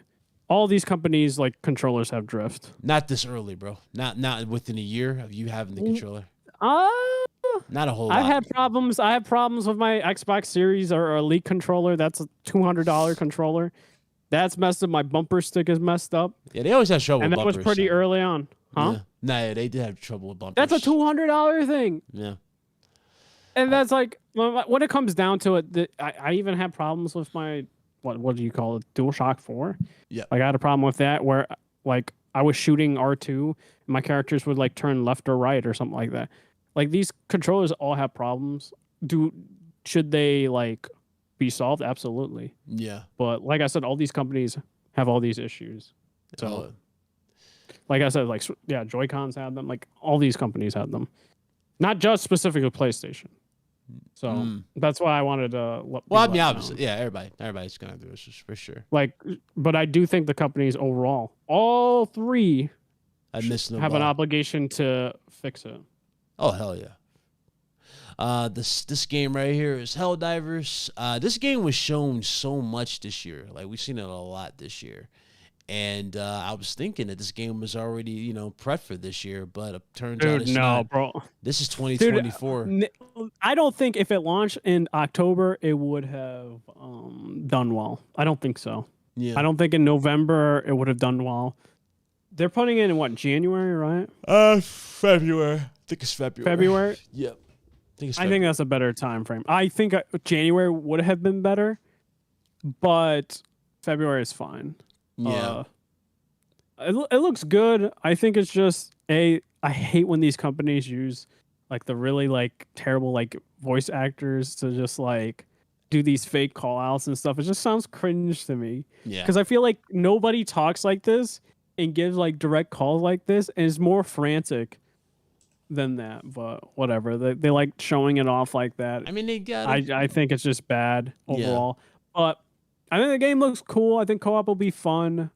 All these companies like controllers have drift.
Not this early, bro. Not within a year of you having the controller. Not a whole lot.
I have problems with my Xbox Series or Elite controller. That's a $200 controller. That's messed up. My bumper stick is messed up.
Yeah, they always have trouble with bumpers.
And that was pretty early on. Huh?
Yeah. Nah, they did have trouble with bumpers.
That's a $200 thing.
Yeah.
And that's like, when it comes down to it, I even had problems with my, what do you call it? DualShock 4?
Yeah.
Like, I had a problem with that where, like, I was shooting R2, and my characters would, like, turn left or right or something like that. Like, these controllers all have problems. Should they, like, be solved? Absolutely.
Yeah.
But like I said, all these companies have all these issues. So, like I said, like, yeah, Joy-Cons have them. Like, all these companies have them. Not just specifically PlayStation. So that's why I wanted to.
Well, I mean, obviously, yeah, everybody's gonna do this for sure.
Like, but I do think the companies overall, all three, have an obligation to fix it.
Oh hell yeah! This game right here is Helldivers. This game was shown so much this year. Like we've seen it a lot this year. And I was thinking that this game was already, prepped for this year, but it turns out it's not.
Bro.
This is 2024.
Dude, I don't think if it launched in October, it would have done well. I don't think so.
Yeah.
I don't think in November it would have done well. They're putting it in what, January, right?
February. I think it's February.
February?
Yep.
I think that's a better time frame. I think January would have been better, but February is fine.
Yeah,
it looks good. I think it's just I hate when these companies use like the really like terrible like voice actors to just like do these fake call outs and stuff. It just sounds cringe to me.
Yeah,
because I feel like nobody talks like this and gives like direct calls like this, and is more frantic than that. But whatever, they like showing it off like that.
I mean, they got.
I think it's just bad overall. Yeah. But I think the game looks cool. I think co-op will be fun.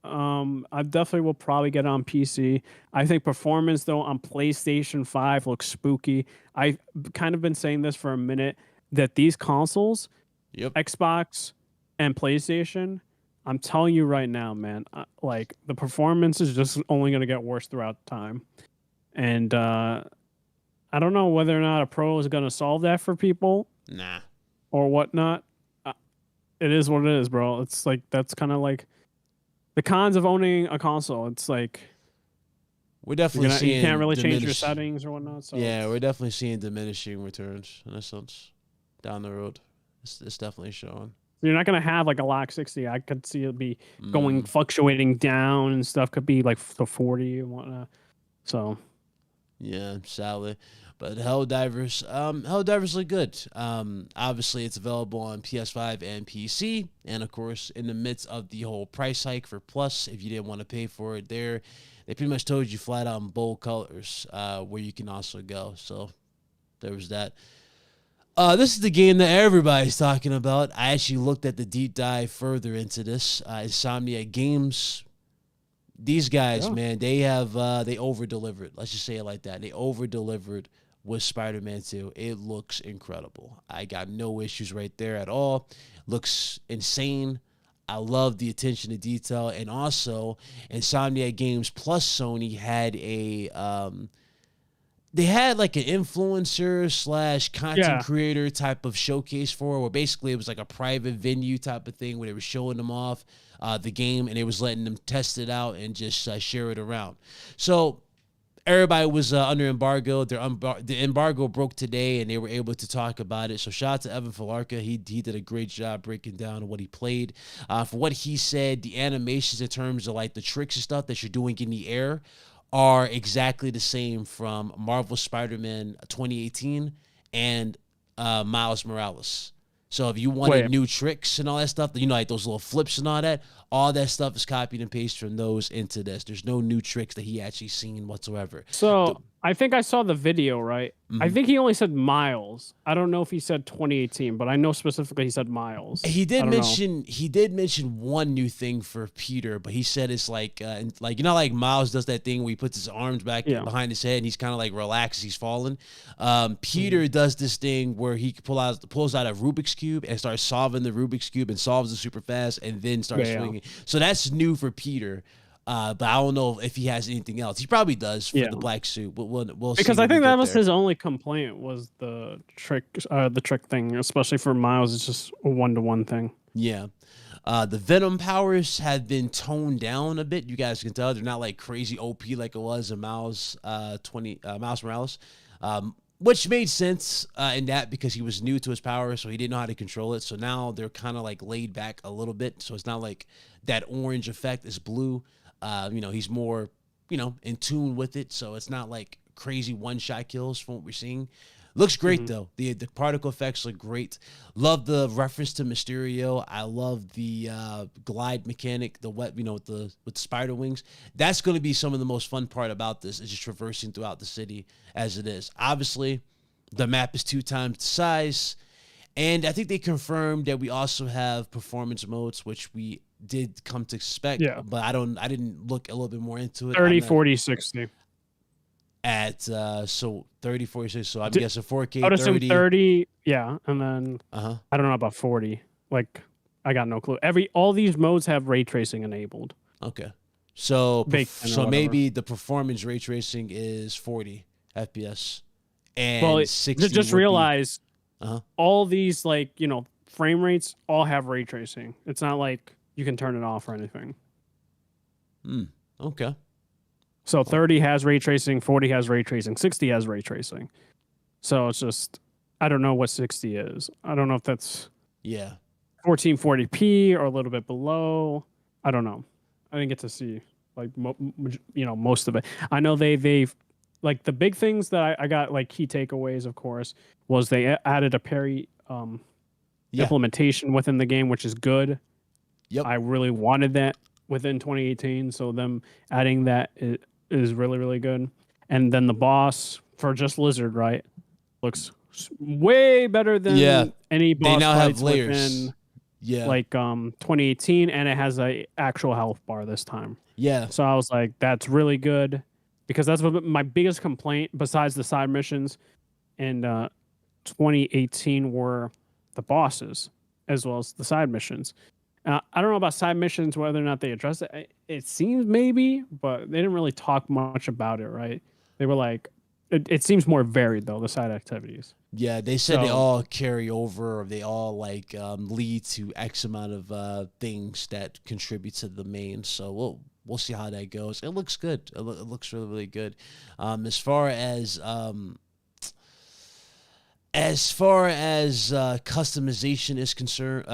I definitely will probably get it on PC. I think performance, though, on PlayStation 5 looks spooky. I've kind of been saying this for a minute, that these consoles, Xbox and PlayStation, I'm telling you right now, man, like, the performance is just only going to get worse throughout time. And I don't know whether or not a Pro is going to solve that for people.
Nah.
Or whatnot. It is what it is, bro. It's like, that's kind of like the cons of owning a console. It's like
we're definitely seeing
you can't really change your settings or whatnot. So
yeah, we're definitely seeing diminishing returns in a sense down the road. It's definitely showing.
You're not gonna have like a lock 60. I could see it be going fluctuating down and stuff. Could be like the 40 and whatnot. So
yeah, sadly. But Helldivers look good. Obviously, it's available on PS5 and PC. And, of course, in the midst of the whole price hike for Plus, if you didn't want to pay for it there, they pretty much told you flat out in bold colors where you can also go. So there was that. This is the game that everybody's talking about. I actually looked at the deep dive further into this. Insomniac Games. These guys, man, they over-delivered. Let's just say it like that. They over-delivered with Spider-Man 2. It looks incredible. I got no issues right there at all. Looks insane. I love the attention to detail. And also, Insomniac Games plus Sony had they had like an influencer / content creator type of showcase for, where basically it was like a private venue type of thing where they were showing them off the game, and they was letting them test it out and just share it around. So everybody was under embargo. The embargo broke today, and they were able to talk about it. So shout out to Evan Falarka. He did a great job breaking down what he played. For what he said, the animations in terms of like the tricks and stuff that you're doing in the air are exactly the same from Marvel Spider-Man 2018 and Miles Morales. So if you wanted new tricks and all that stuff, you know, like those little flips and all that stuff is copied and pasted from those into this. There's no new tricks that he actually seen whatsoever.
So I think I saw the video, right? Mm-hmm. I think he only said Miles. I don't know if he said 2018, but I know specifically he said Miles.
He did mention one new thing for Peter, but he said it's like you know, like Miles does that thing where he puts his arms back behind his head and he's kind of like relaxed, he's falling. Peter does this thing where he pulls out a Rubik's Cube and starts solving the Rubik's Cube and solves it super fast and then starts swinging. So that's new for Peter. But I don't know if he has anything else. He probably does for the black suit. But we'll see.
Because I think that was his only complaint was the trick thing, especially for Miles. It's just a 1-to-1 thing.
Yeah. The Venom powers have been toned down a bit. You guys can tell they're not like crazy OP like it was in Miles Morales. Which made sense in that because he was new to his power, so he didn't know how to control it. So now they're kind of like laid back a little bit. So it's not like that orange effect is blue. You know, he's more, you know, in tune with it. So it's not like crazy one-shot kills from what we're seeing. Looks great, though. The particle effects look great. Love the reference to Mysterio. I love the glide mechanic, with the spider wings. That's going to be some of the most fun part about this is just traversing throughout the city as it is. Obviously, the map is 2 times the size. And I think they confirmed that we also have performance modes, which we did come to expect. Yeah. But I didn't look a little bit more into it.
30, 40, 60.
So 30, 40, 60. So I'm guessing 4K,
I would assume 30, yeah. And then I don't know about 40. Like, I got no clue. All these modes have ray tracing enabled.
Okay. So maybe the performance ray tracing is 40 FPS. And 60
just realize all these, like, you know, frame rates all have ray tracing. It's not like you can turn it off or anything.
Okay.
So 30 has ray tracing, 40 has ray tracing, 60 has ray tracing. So it's just, I don't know what 60 is. I don't know if that's 1440p or a little bit below. I don't know. I didn't get to see like most of it. I know they've like the big things that I got like key takeaways, of course, was they added a parry implementation within the game, which is good. Yep. I really wanted that within 2018, so them adding that is really, really good. And then the boss for just Lizard, right, looks way better than any boss
they now
fights
have layers.
Within, like 2018, and it has a actual health bar this time.
Yeah.
So I was like, that's really good, because that's what my biggest complaint besides the side missions in 2018 were the bosses as well as the side missions. I don't know about side missions, whether or not they address it. It seems maybe, but they didn't really talk much about it, right? They were like, it seems more varied, though, the side activities.
Yeah, they said they all carry over, or they all like lead to X amount of things that contribute to the main. So we'll see how that goes. It looks good. It looks really, really good. As far as customization is concerned,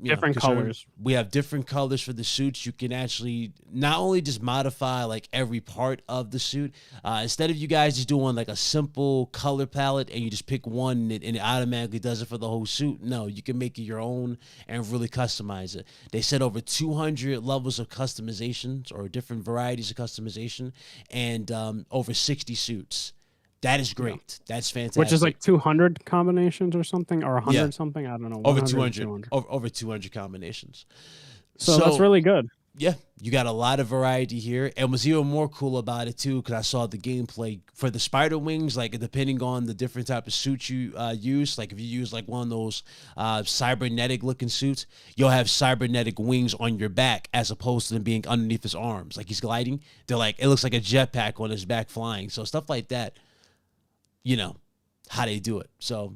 different colors.
We have different colors for the suits. You can actually not only just modify like every part of the suit. Instead of you guys just doing like a simple color palette and you just pick one and it automatically does it for the whole suit. No, you can make it your own and really customize it. They said over 200 levels of customizations or different varieties of customization and over 60 suits. That is great. Yeah. That's fantastic.
Which is like 200 combinations or something, or 100 something. I don't know.
Over 200. Over 200 combinations.
So that's really good.
Yeah, you got a lot of variety here. And what's even more cool about it, too, because I saw the gameplay for the spider wings, like depending on the different type of suit you use, like if you use like one of those cybernetic-looking suits, you'll have cybernetic wings on your back as opposed to them being underneath his arms. Like he's gliding. They're like, it looks like a jetpack on his back flying. So stuff like that. You know how they do it. So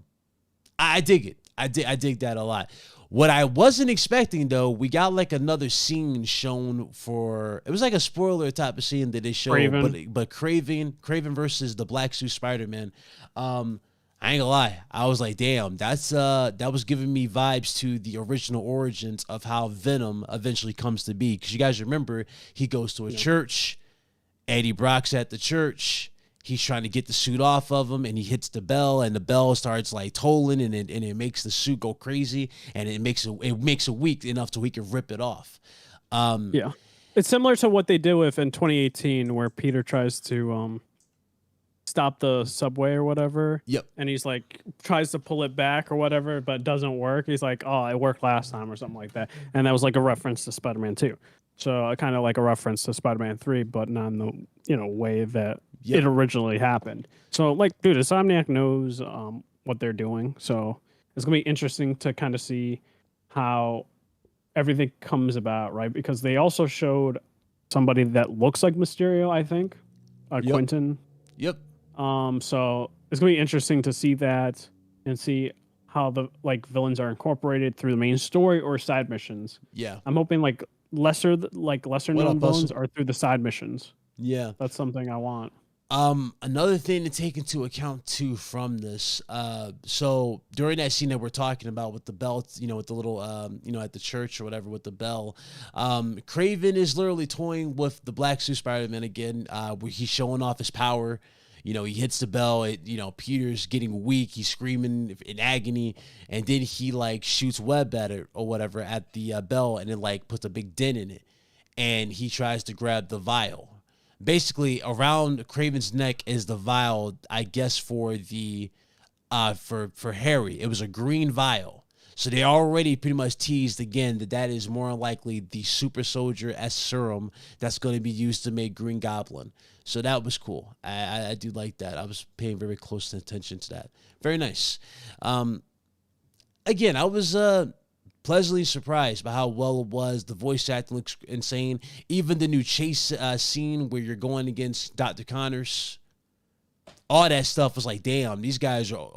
I dig it. I dig that a lot. What I wasn't expecting, though, we got like another scene shown for. It was like a spoiler type of scene that they showed, but Craven versus the Black Suit Spider-Man. I ain't gonna lie, I was like, damn, that was giving me vibes to the original origins of how Venom eventually comes to be. Because you guys remember, he goes to a church, Eddie Brock's at the church. He's trying to get the suit off of him, and he hits the bell, and the bell starts like tolling, and it makes the suit go crazy, and it makes it weak enough to we can rip it off.
Yeah, it's similar to what they did with in 2018, where Peter tries to stop the subway or whatever.
Yep.
And he's like tries to pull it back or whatever, but it doesn't work. He's like, "Oh, it worked last time" or something like that, and that was like a reference to Spider-Man 2. So kind of like a reference to Spider-Man 3, but not in the way that it originally happened. So like, dude, Insomniac knows what they're doing. So it's gonna be interesting to kind of see how everything comes about, right? Because they also showed somebody that looks like Mysterio, I think, Quentin.
Yep.
So it's gonna be interesting to see that and see how the villains are incorporated through the main story or side missions.
Yeah.
I'm hoping lesser known villains are through the side missions.
Yeah.
That's something I want.
Another thing to take into account too from this, so during that scene that we're talking about with the belt, with the little, at the church or whatever with the bell, Craven is literally toying with the Black Suit Spider-Man again, where he's showing off his power. He hits the bell. Peter's getting weak. He's screaming in agony, and then he shoots web at it or whatever at the bell, and it puts a big dent in it, and he tries to grab the vial. Basically, around Craven's neck is the vial, I guess, for the for Harry. It was a green vial. So they already pretty much teased again that is more likely the super soldier S serum that's going to be used to make Green Goblin. So that was cool. I do like that. I was paying very close attention to that. Very nice. Again, I was pleasantly surprised by how well it was. The voice acting looks insane. Even the new chase scene where you're going against Dr. Connors, all that stuff was like, damn, these guys are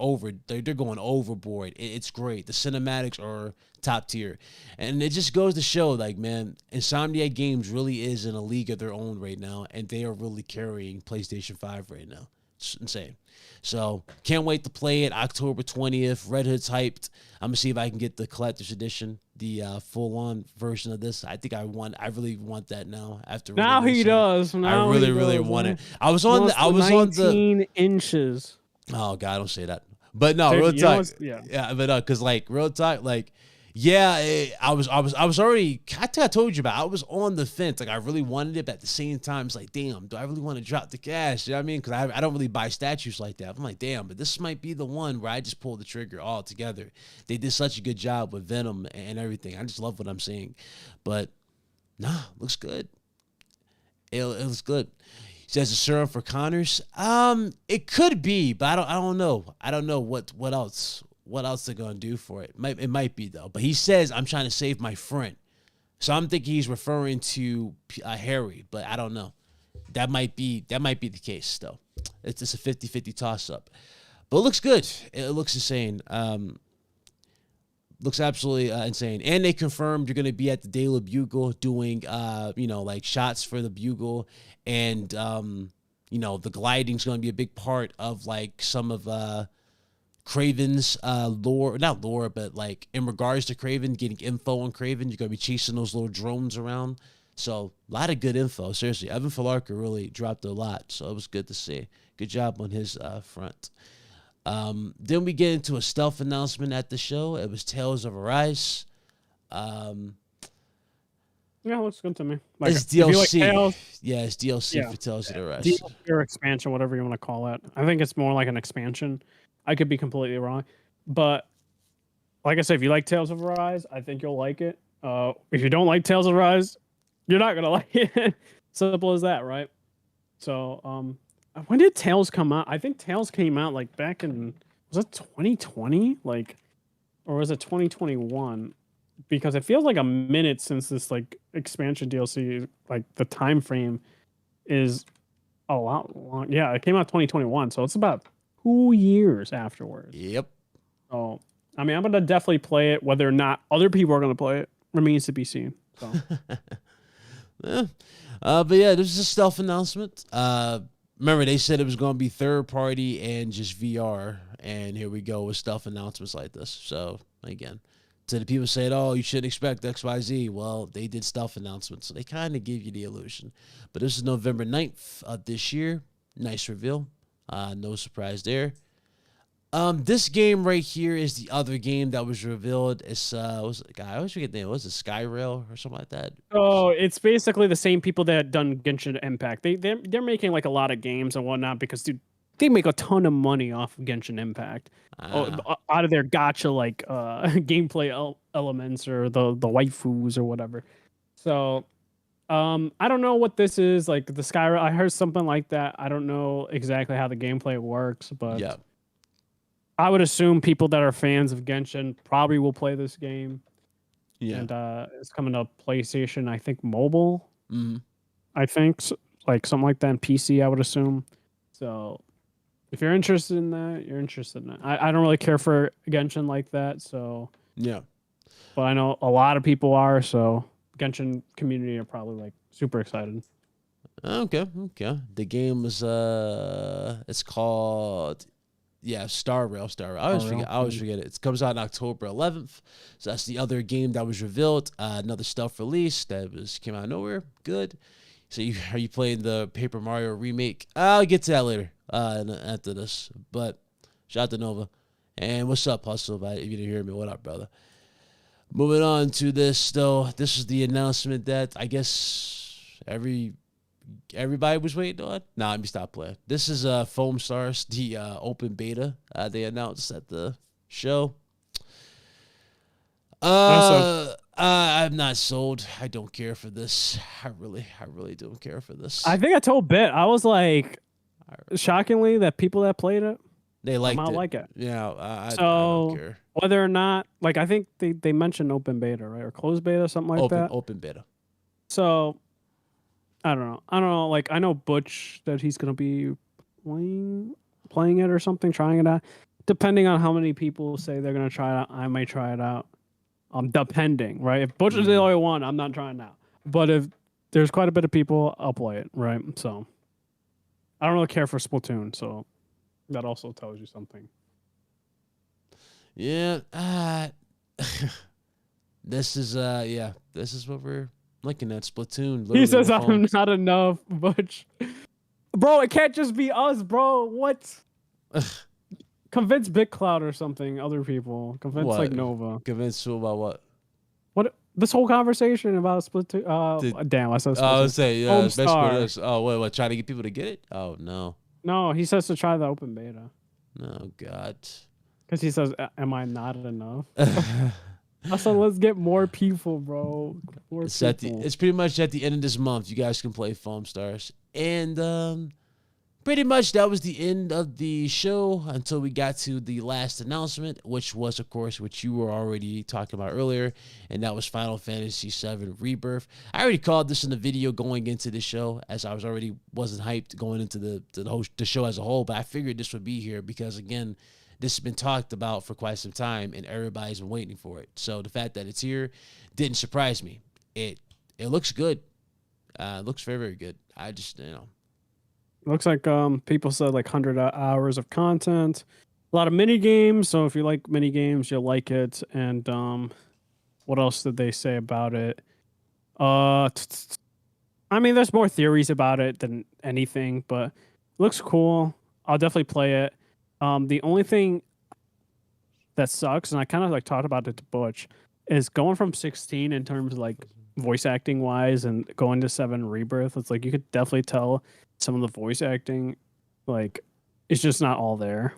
they're going overboard. It's great. The cinematics are top tier. And it just goes to show, man, Insomniac Games really is in a league of their own right now, and they are really carrying PlayStation 5 right now. It's insane. So can't wait to play it. October 20th. Red Hood's hyped. I'm gonna see if I can get the collector's edition, the full-on version of this. I think I really want that now. After
now he does. Now
I really want it. I was on
19 inches.
Oh God, don't say that. But no, real talk. Yeah, but because real talk, I was already. I think I told you about. I was on the fence. I really wanted it, but at the same time, it's like, damn, do I really want to drop the cash? You know what I mean? Because I don't really buy statues like that. I'm like, damn, but this might be the one where I just pull the trigger all together. They did such a good job with Venom and everything. I just love what I'm seeing. But nah, looks good. It looks good. He says a serum for Connors. It could be, but I don't know. I don't know what else. What else they're gonna do for it? It might be though. But he says, "I'm trying to save my friend," so I'm thinking he's referring to Harry. But I don't know. That might be the case though. It's just a 50-50 toss up. But it looks good. It looks insane. Looks absolutely insane. And they confirmed you're gonna be at the Daily Bugle doing shots for the Bugle, and the gliding's gonna be a big part of some of Craven's lore, not lore, but in regards to Craven, getting info on Craven. You're going to be chasing those little drones around. So a lot of good info. Seriously, Evan Filarka really dropped a lot. So it was good to see. Good job on his front. Then we get into a stealth announcement at the show. It was Tales of Arise.
Yeah, looks good to me.
It's DLC. It's DLC for Tales of Arise.
DLC or expansion, whatever you want to call it. I think it's more like an expansion. I could be completely wrong, but like I said, if you like Tales of Arise, I think you'll like it. If you don't like Tales of Arise, you're not gonna like it. Simple as that, right? So, when did Tales come out? I think Tales came out back in, was it 2020? Or was it 2021? Because it feels like a minute since this expansion DLC. The time frame is a lot long. Yeah, it came out 2021, so it's about 2 years afterwards.
Yep.
So I mean, I'm gonna definitely play it. Whether or not other people are gonna play it remains to be seen. So.
Yeah. But yeah, this is a stealth announcement. Remember, they said it was going to be third party and just VR. And here we go with stealth announcements like this. So, again, to the people saying, oh, you shouldn't expect XYZ. Well, they did stealth announcements. So they kind of give you the illusion. But this is November 9th of this year. Nice reveal. No surprise there. This game right here is the other game that was revealed. It's I always forget the name. Was it Skyrail or something like that?
Oh, it's basically the same people that had done Genshin Impact. They're making like a lot of games and whatnot because dude, they make a ton of money off of Genshin Impact. Out of their gacha like gameplay elements or the waifus or whatever. So I don't know what this is, like the Skyrail. I heard something like that. I don't know exactly how the gameplay works, but yeah. I would assume people that are fans of Genshin probably will play this game. Yeah. And it's coming to PlayStation, I think, mobile. Mm-hmm. I think, like something like that, and PC, I would assume. So if you're interested in that, you're interested in it. I don't really care for Genshin like that, so. Yeah. But I know a lot of people are, so Genshin community are probably like super excited.
Okay. The game is, it's called... Yeah, Starrail. I always forget it. It comes out on October 11th. So that's the other game that was revealed. Another stealth release that came out of nowhere. Good. So are you playing the Paper Mario remake? I'll get to that later after this. But shout out to Nova. And what's up, Hustle? If you didn't hear me, what up, brother? Moving on to this, though. This is the announcement that I guess everybody was waiting on. Nah, let me stop playing. This is Foam Stars, the open beta they announced at the show. I'm not sold. I don't care for this. I really don't care for this.
I think I told Bit. I was like, shockingly, that people that played it,
they liked it.
Like it.
Yeah, I don't care.
Whether or not, like, I think they mentioned open beta, right, or closed beta, something like that.
Open beta.
So. I don't know. Like, I know Butch that he's gonna be playing it or something, trying it out. Depending on how many people say they're gonna try it out, I might try it out. Depending, right? If Butch is the only one, I'm not trying it out. But if there's quite a bit of people, I'll play it, right? So I don't really care for Splatoon, so that also tells you something.
Yeah. This is what we're looking at. Splatoon.
He says I'm not enough, Butch. Bro, it can't just be us, bro. What? Convince Big Cloud or something. Other people. Convince like Nova.
Convince who about what?
What? This whole conversation about Splatoon. Damn, I said Splatoon.
I would say yeah. Oh, what? Trying to get people to get it? Oh no.
No, he says to try the open beta.
Oh God.
Because he says, "Am I not enough?" So let's get more people, bro.
It's pretty much at the end of this month. You guys can play Foam Stars. And pretty much that was the end of the show until we got to the last announcement, which was, of course, what you were already talking about earlier, and that was Final Fantasy VII Rebirth. I already called this in the video going into the show, as I wasn't hyped going into the show as a whole, but I figured this would be here because, again, this has been talked about for quite some time, and everybody's been waiting for it. So the fact that it's here didn't surprise me. It looks good. It looks very, very good. I just,
Looks like people said like 100 hours of content. A lot of mini games. So if you like mini games, you'll like it. And what else did they say about it? I mean, there's more theories about it than anything, but it looks cool. I'll definitely play it. The only thing that sucks, and I kind of like talked about it to Butch, is going from 16 in terms of like voice acting wise and going to 7 Rebirth. It's like you could definitely tell some of the voice acting, like, it's just not all there.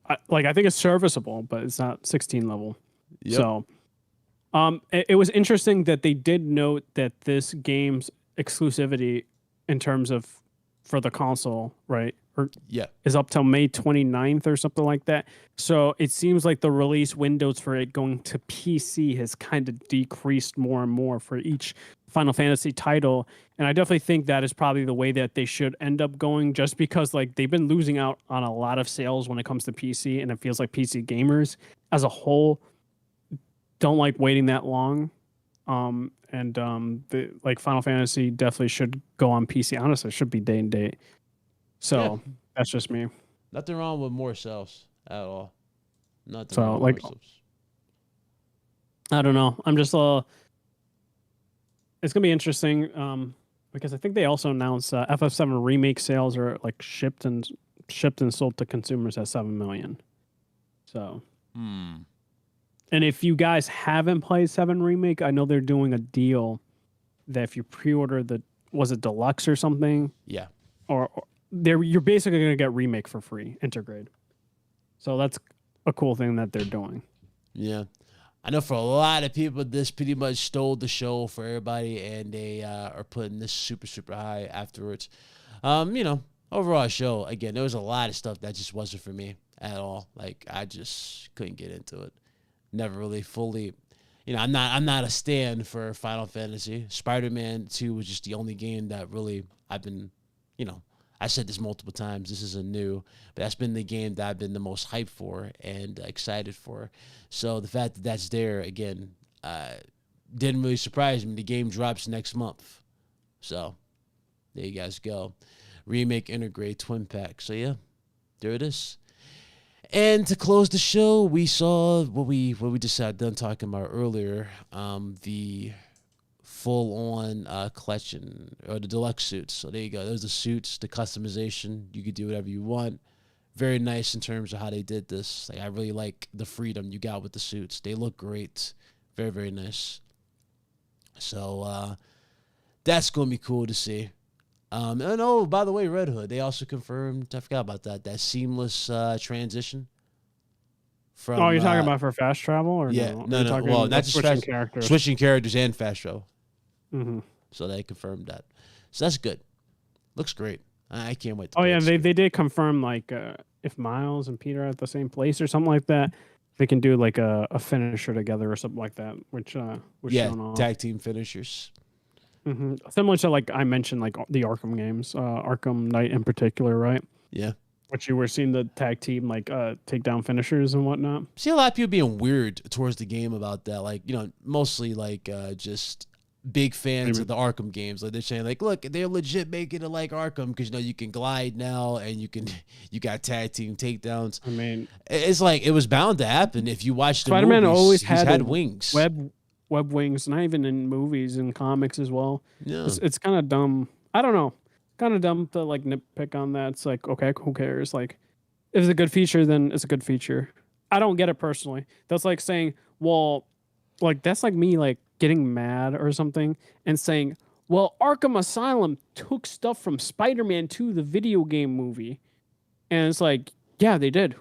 I think it's serviceable, but it's not 16 level. Yep. So, it was interesting that they did note that this game's exclusivity in terms of for the console, right, or
Yeah.
is up till May 29th or something like that. So it seems like the release windows for it going to PC has kind of decreased more and more for each Final Fantasy title. And I definitely think that is probably the way that they should end up going, just because like they've been losing out on a lot of sales when it comes to PC, and it feels like PC gamers as a whole don't like waiting that long. The like Final Fantasy definitely should go on PC. Honestly, it should be day and date. So that's just me.
Nothing wrong with more sales at all. Nothing
So
wrong
like,
with more sales.
I don't know. I'm just it's gonna be interesting. Because I think they also announced FF7 remake sales are like shipped and sold to consumers at 7 million. So. And if you guys haven't played 7 Remake, I know they're doing a deal that if you pre-order was it Deluxe or something?
Yeah.
Or you're basically going to get Remake for free, Intergrade. So that's a cool thing that they're doing.
Yeah. I know for a lot of people, this pretty much stole the show for everybody, and they are putting this super, super high afterwards. Overall show, again, there was a lot of stuff that just wasn't for me at all. Like, I just couldn't get into it. Never really fully, I'm not a stan for Final Fantasy. Spider-Man 2 was just the only game that really I've been, I said this multiple times. This isn't new, but that's been the game that I've been the most hyped for and excited for. So the fact that that's there again didn't really surprise me. The game drops next month, so there you guys go. Remake, Integrate, Twin Pack. So yeah, there it is. And to close the show, we saw what we just got done talking about earlier, the full-on collection, or the deluxe suits. So there you go. Those are the suits, the customization. You could do whatever you want. Very nice in terms of how they did this. Like, I really like the freedom you got with the suits. They look great. Very, very nice. So that's going to be cool to see. And oh, by the way, Red Hood, they also confirmed, I forgot about that seamless transition.
You're talking about for fast travel? Or
no. Well, not just
switching characters.
Switching characters and fast travel.
Mm-hmm.
So they confirmed that. So that's good. Looks great. I can't wait to
play it. They did confirm, like, if Miles and Peter are at the same place or something like that, they can do, like, a finisher together or something like that, which was shown off.
Tag team finishers.
Mm-hmm. Similar to, like, I mentioned, like, the Arkham games, Arkham Knight in particular, right?
Yeah.
Which you were seeing the tag team, like, take down finishers and whatnot.
See a lot of people being weird towards the game about that. Like, mostly, like, just big fans of the Arkham games. Like, they're saying, like, look, they're legit making it like Arkham because, you can glide now and you got tag team takedowns.
I mean,
it's like, it was bound to happen. If you watch the
Spider-Man
movies,
always
he's
had
wings.
Web wings, not even in movies and comics as well.
Yeah.
It's kind of dumb. I don't know. Kind of dumb to like nitpick on that. It's like, okay, who cares? Like, if it's a good feature, then it's a good feature. I don't get it personally. That's like saying, well, like that's like me like getting mad or something and saying, well, Arkham Asylum took stuff from Spider-Man 2, the video game movie. And it's like, yeah, they did.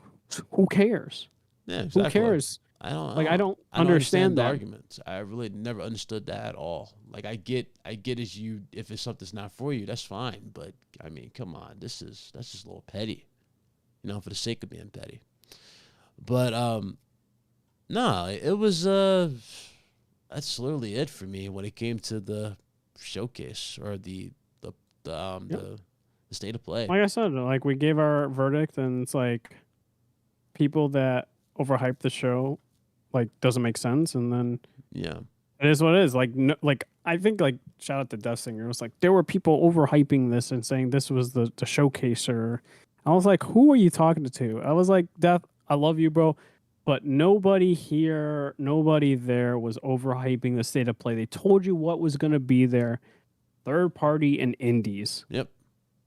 Who cares?
Yeah, exactly.
Who cares?
I don't
understand
the
that
arguments. I really never understood that at all. Like, I get if it's something's not for you, that's fine. But I mean, come on, that's just a little petty, for the sake of being petty. But no, it was that's literally it for me when it came to the showcase or the state of play.
Like I said, like we gave our verdict, and it's like people that overhype the show, like, doesn't make sense, and then it is what it is. Like, no, like I think, like, shout out to Death Singer. It was like there were people overhyping this and saying this was the showcase. Or I was like, who are you talking to? I was like, Death, I love you, bro, but nobody here, nobody there was overhyping the state of play. They told you what was going to be there: third party and indies.
Yep.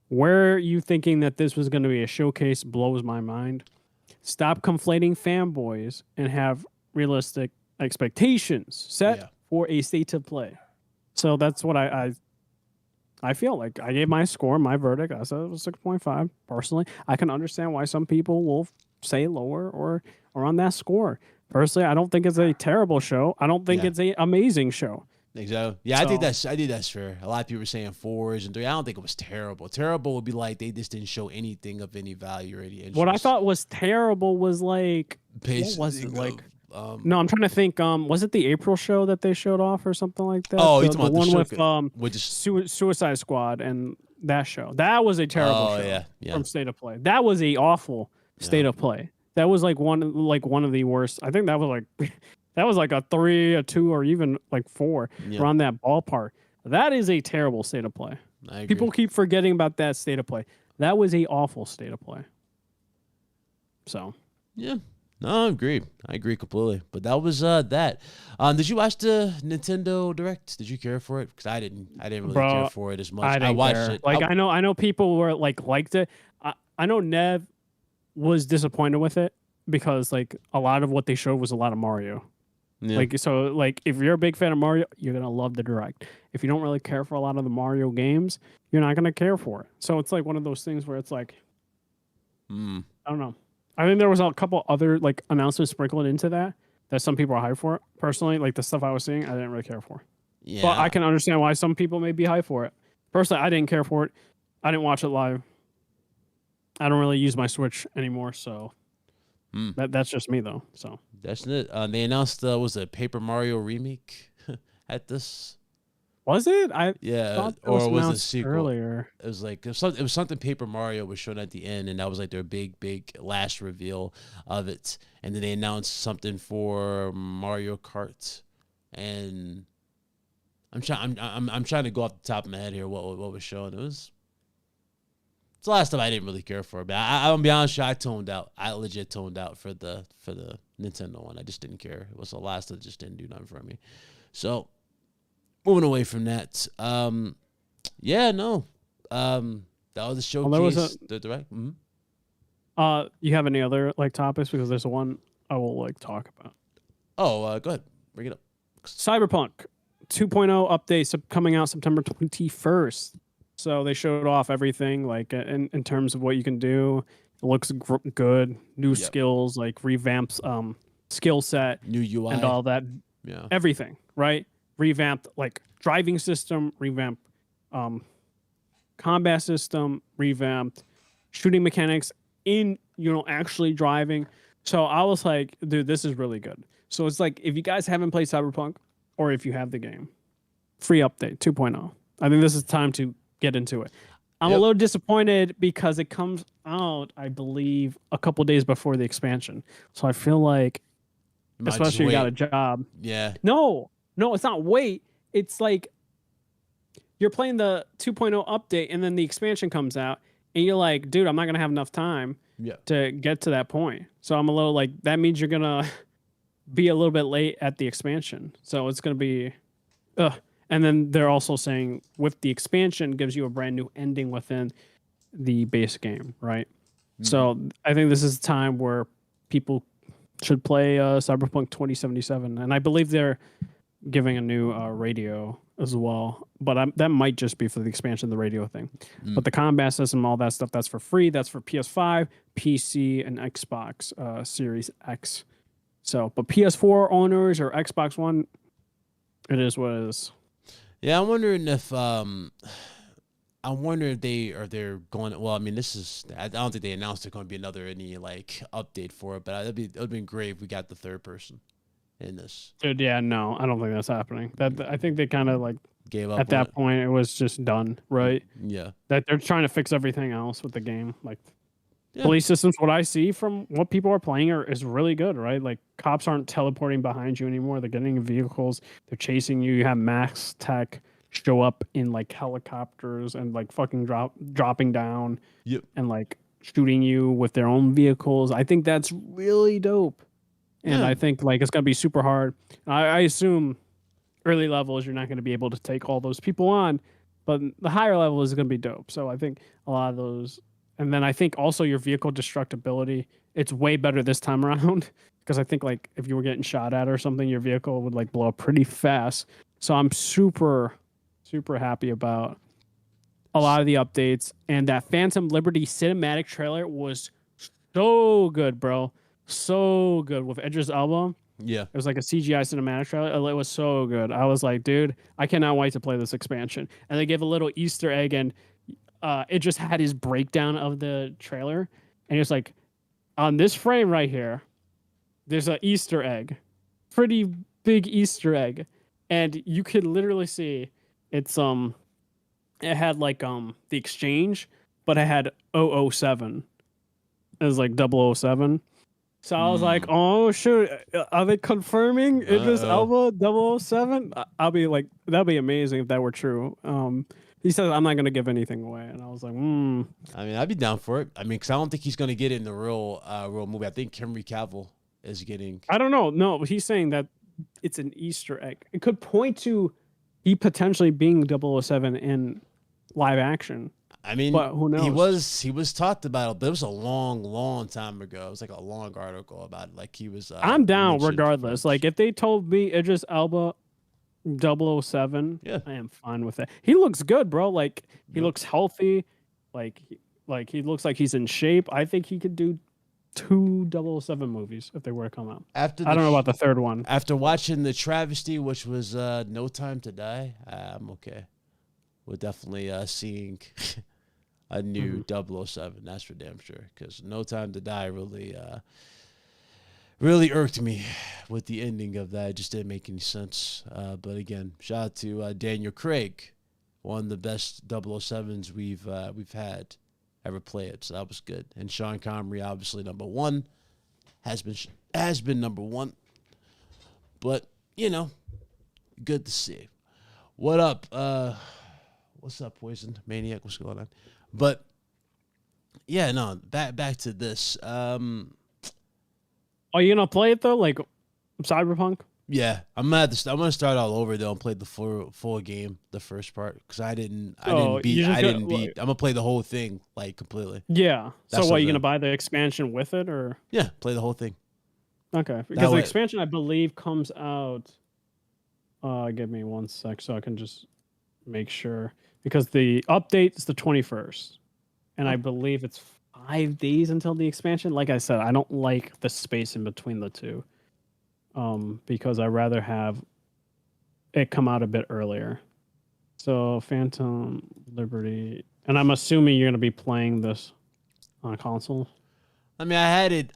Where are you thinking that this was going to be a showcase blows my mind. Stop conflating fanboys and have realistic expectations set for a state of play. So that's what I feel like. I gave my score, my verdict. I said it was 6.5. Personally, I can understand why some people will say lower or on that score. Personally, I don't think it's a terrible show. I don't think it's an amazing show.
Exactly. Yeah, so, I think that's fair. A lot of people were saying 4s and 3. I don't think it was terrible. Terrible would be like they just didn't show anything of any value or any interest.
What I thought was terrible was like, what was it like? No, I'm trying to think. Was it the April show that they showed off or something like that?
Oh,
the one with Suicide Squad and that show. That was a terrible show from State of Play. That was a awful State of Play. That was like one of the worst. I think that was like that was like a 3, a 2, or even like 4 around that ballpark. That is a terrible State of Play. People keep forgetting about that State of Play. That was a awful State of Play. So
yeah. No, I agree completely. But that was that. Did you watch the Nintendo Direct? Did you care for it? Because I didn't really care for it as much. I watched it.
Like I know people were liked it. I know Nev was disappointed with it because like a lot of what they showed was a lot of Mario. Yeah. Like if you're a big fan of Mario, you're gonna love the Direct. If you don't really care for a lot of the Mario games, you're not gonna care for it. So it's like one of those things where it's like, I don't know. I think there was a couple other like announcements sprinkled into that some people are hyped for. Personally, like the stuff I was seeing, I didn't really care for. Yeah. But I can understand why some people may be hyped for it. Personally, I didn't care for it. I didn't watch it live. I don't really use my Switch anymore, so that's just me though. So
that's it. They announced was a Paper Mario remake at this.
Was it?
Or was it a sequel?
Earlier.
It was like it was something Paper Mario was shown at the end, and that was like their big last reveal of it. And then they announced something for Mario Kart, and I'm trying to go off the top of my head here what was shown. It's the last time I didn't really care for it, but I'm gonna be honest with you, I toned out. I legit toned out for the Nintendo one. I just didn't care. It was the last that just didn't do nothing for me. So moving away from that, that was the showcase. The Direct. Mm-hmm.
You have any other like topics? Because there's one I will like talk about.
Oh, go ahead, bring it up.
Cyberpunk 2.0 update coming out September 21st. So they showed off everything like in terms of what you can do. It looks good. New skills, like revamps skill set,
new UI,
and all that. Yeah, everything, right? Revamped like driving system, revamped combat system, revamped shooting mechanics in actually driving. So I was like, dude, this is really good. So it's like if you guys haven't played Cyberpunk or if you have the game, free update 2.0. I think this is time to get into it. I'm a little disappointed because it comes out, I believe, a couple days before the expansion. So I feel like, especially if you got a job.
Yeah.
No, it's not wait. It's like you're playing the 2.0 update and then the expansion comes out and you're like, dude, I'm not going to have enough time to get to that point. So I'm a little like, that means you're going to be a little bit late at the expansion. So it's going to be, And then they're also saying with the expansion gives you a brand new ending within the base game, right? Mm-hmm. So I think this is a time where people should play Cyberpunk 2077. And I believe they're giving a new radio as well. But that might just be for the expansion of the radio thing. But the combat system, all that stuff, that's for free. That's for PS5, PC, and Xbox Series X. So, but PS4 owners or Xbox One, it is what it is.
Yeah, I'm wondering if they're going. Well, I mean, I don't think they announced there's going to be any like update for it, but it would have been great if we got the third person in this.
Dude, yeah, no, I don't think that's happening. I think they kind of like
gave up
at that point. It was just done, right?
Yeah,
that they're trying to fix everything else with the game, like. Yeah. Police systems, what I see from what people are playing is really good, right? Like cops aren't teleporting behind you anymore. They're getting in vehicles. They're chasing you. You have Max Tech show up in like helicopters and like fucking dropping down and like shooting you with their own vehicles. I think that's really dope. And I think like it's going to be super hard. I assume early levels, you're not going to be able to take all those people on, but the higher level is going to be dope. So I think a lot of those. And then I think also your vehicle destructibility, it's way better this time around because I think like if you were getting shot at or something, your vehicle would like blow up pretty fast. So I'm super, super happy about a lot of the updates. And that Phantom Liberty cinematic trailer was so good, bro. So good with Idris Elba.
Yeah.
It was like a CGI cinematic trailer. It was so good. I was like, dude, I cannot wait to play this expansion. And they gave a little Easter egg, and it just had his breakdown of the trailer. And it's like, on this frame right here, there's an Easter egg, pretty big Easter egg, and you could literally see it's it had like the exchange, but it had 007. It was like 007. So I was like, oh shoot, are they confirming Idris Elba 007? I'll be like, that'd be amazing if that were true. He says I'm not gonna give anything away, and I was like,
I mean, I'd be down for it. I mean, because I don't think he's gonna get it in the real movie. I think Henry Cavill is getting.
I don't know. No, he's saying that it's an Easter egg. It could point to he potentially being 007 in live action.
I mean,
but who knows?
He was talked about, but it was a long time ago. It was like a long article about it. Like he was.
I'm down regardless. Like if they told me Idris Elba 007,
yeah,
I am fine with it. He looks good, bro. Like he looks healthy. Like he looks like he's in shape. I think he could do 2 007 movies if they were to come out. I don't know about the third one.
After watching the travesty, which was No Time to Die, I'm okay. We're definitely seeing a new 007. That's for damn sure. Because No Time to Die really irked me with the ending of that. It just didn't make any sense. But again, shout out to Daniel Craig, one of the best 007s we've had ever play it. So that was good. And Sean Connery, obviously number one, has been number one. But good to see. What up? What's up, Poison Maniac? What's going on? But yeah, no. Back to this.
Are you gonna play it though, like Cyberpunk?
Yeah, I'm gonna start all over though and play the full game, the first part, because I didn't beat. I'm gonna play the whole thing like completely.
Yeah. So what, are you gonna buy the expansion with it, or?
Yeah, play the whole thing.
Okay, because the expansion I believe comes out. Give me 1 sec so I can just make sure, because the update is the 21st, and I believe it's 5 days until the expansion. Like I said, I don't like the space in between the two. Because I'd rather have it come out a bit earlier. So Phantom Liberty, and I'm assuming you're gonna be playing this on a console.
I mean,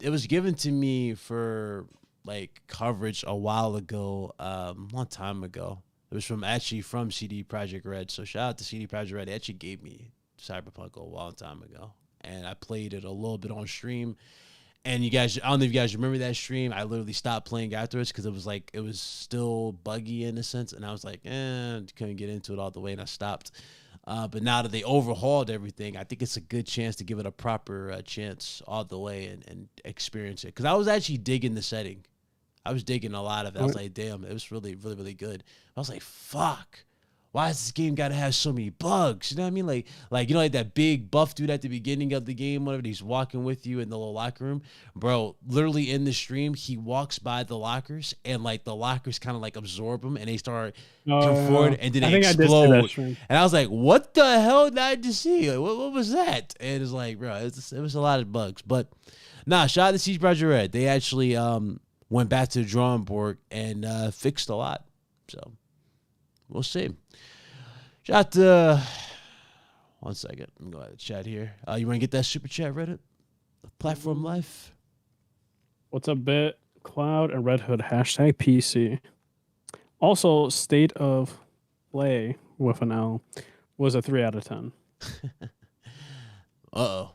it was given to me for like coverage a while ago, long time ago. It was from CD Projekt Red. So shout out to CD Projekt Red. They actually gave me Cyberpunk a long time ago, and I played it a little bit on stream. And you guys, I don't know if you guys remember that stream. I literally stopped playing afterwards because it was still buggy in a sense. And I was like, couldn't get into it all the way, and I stopped. But now that they overhauled everything, I think it's a good chance to give it a proper chance all the way and experience it. Because I was actually digging the setting. I was digging a lot of it. I was like, damn, it was really, really, really good. I was like, fuck. Why has this game got to have so many bugs? You know what I mean? Like like that big buff dude at the beginning of the game, whatever, he's walking with you in the little locker room. Bro, literally in the stream, he walks by the lockers, and like the lockers kind of like absorb him, and they start coming forward, and then they explode. And I was like, what the hell did I just see? Like, what was that? And it's like, bro, it was a lot of bugs. But nah, shout out to CD Projekt Red. They actually went back to the drawing board and fixed a lot. So we'll see. Shout out 1 second. Let me go ahead and chat here. You want to get that super chat, Reddit? Platform Life?
What's up, Bit, Cloud, and Red Hood? Hashtag PC. Also, State of Play with an L was a 3 out of 10.
Uh-oh.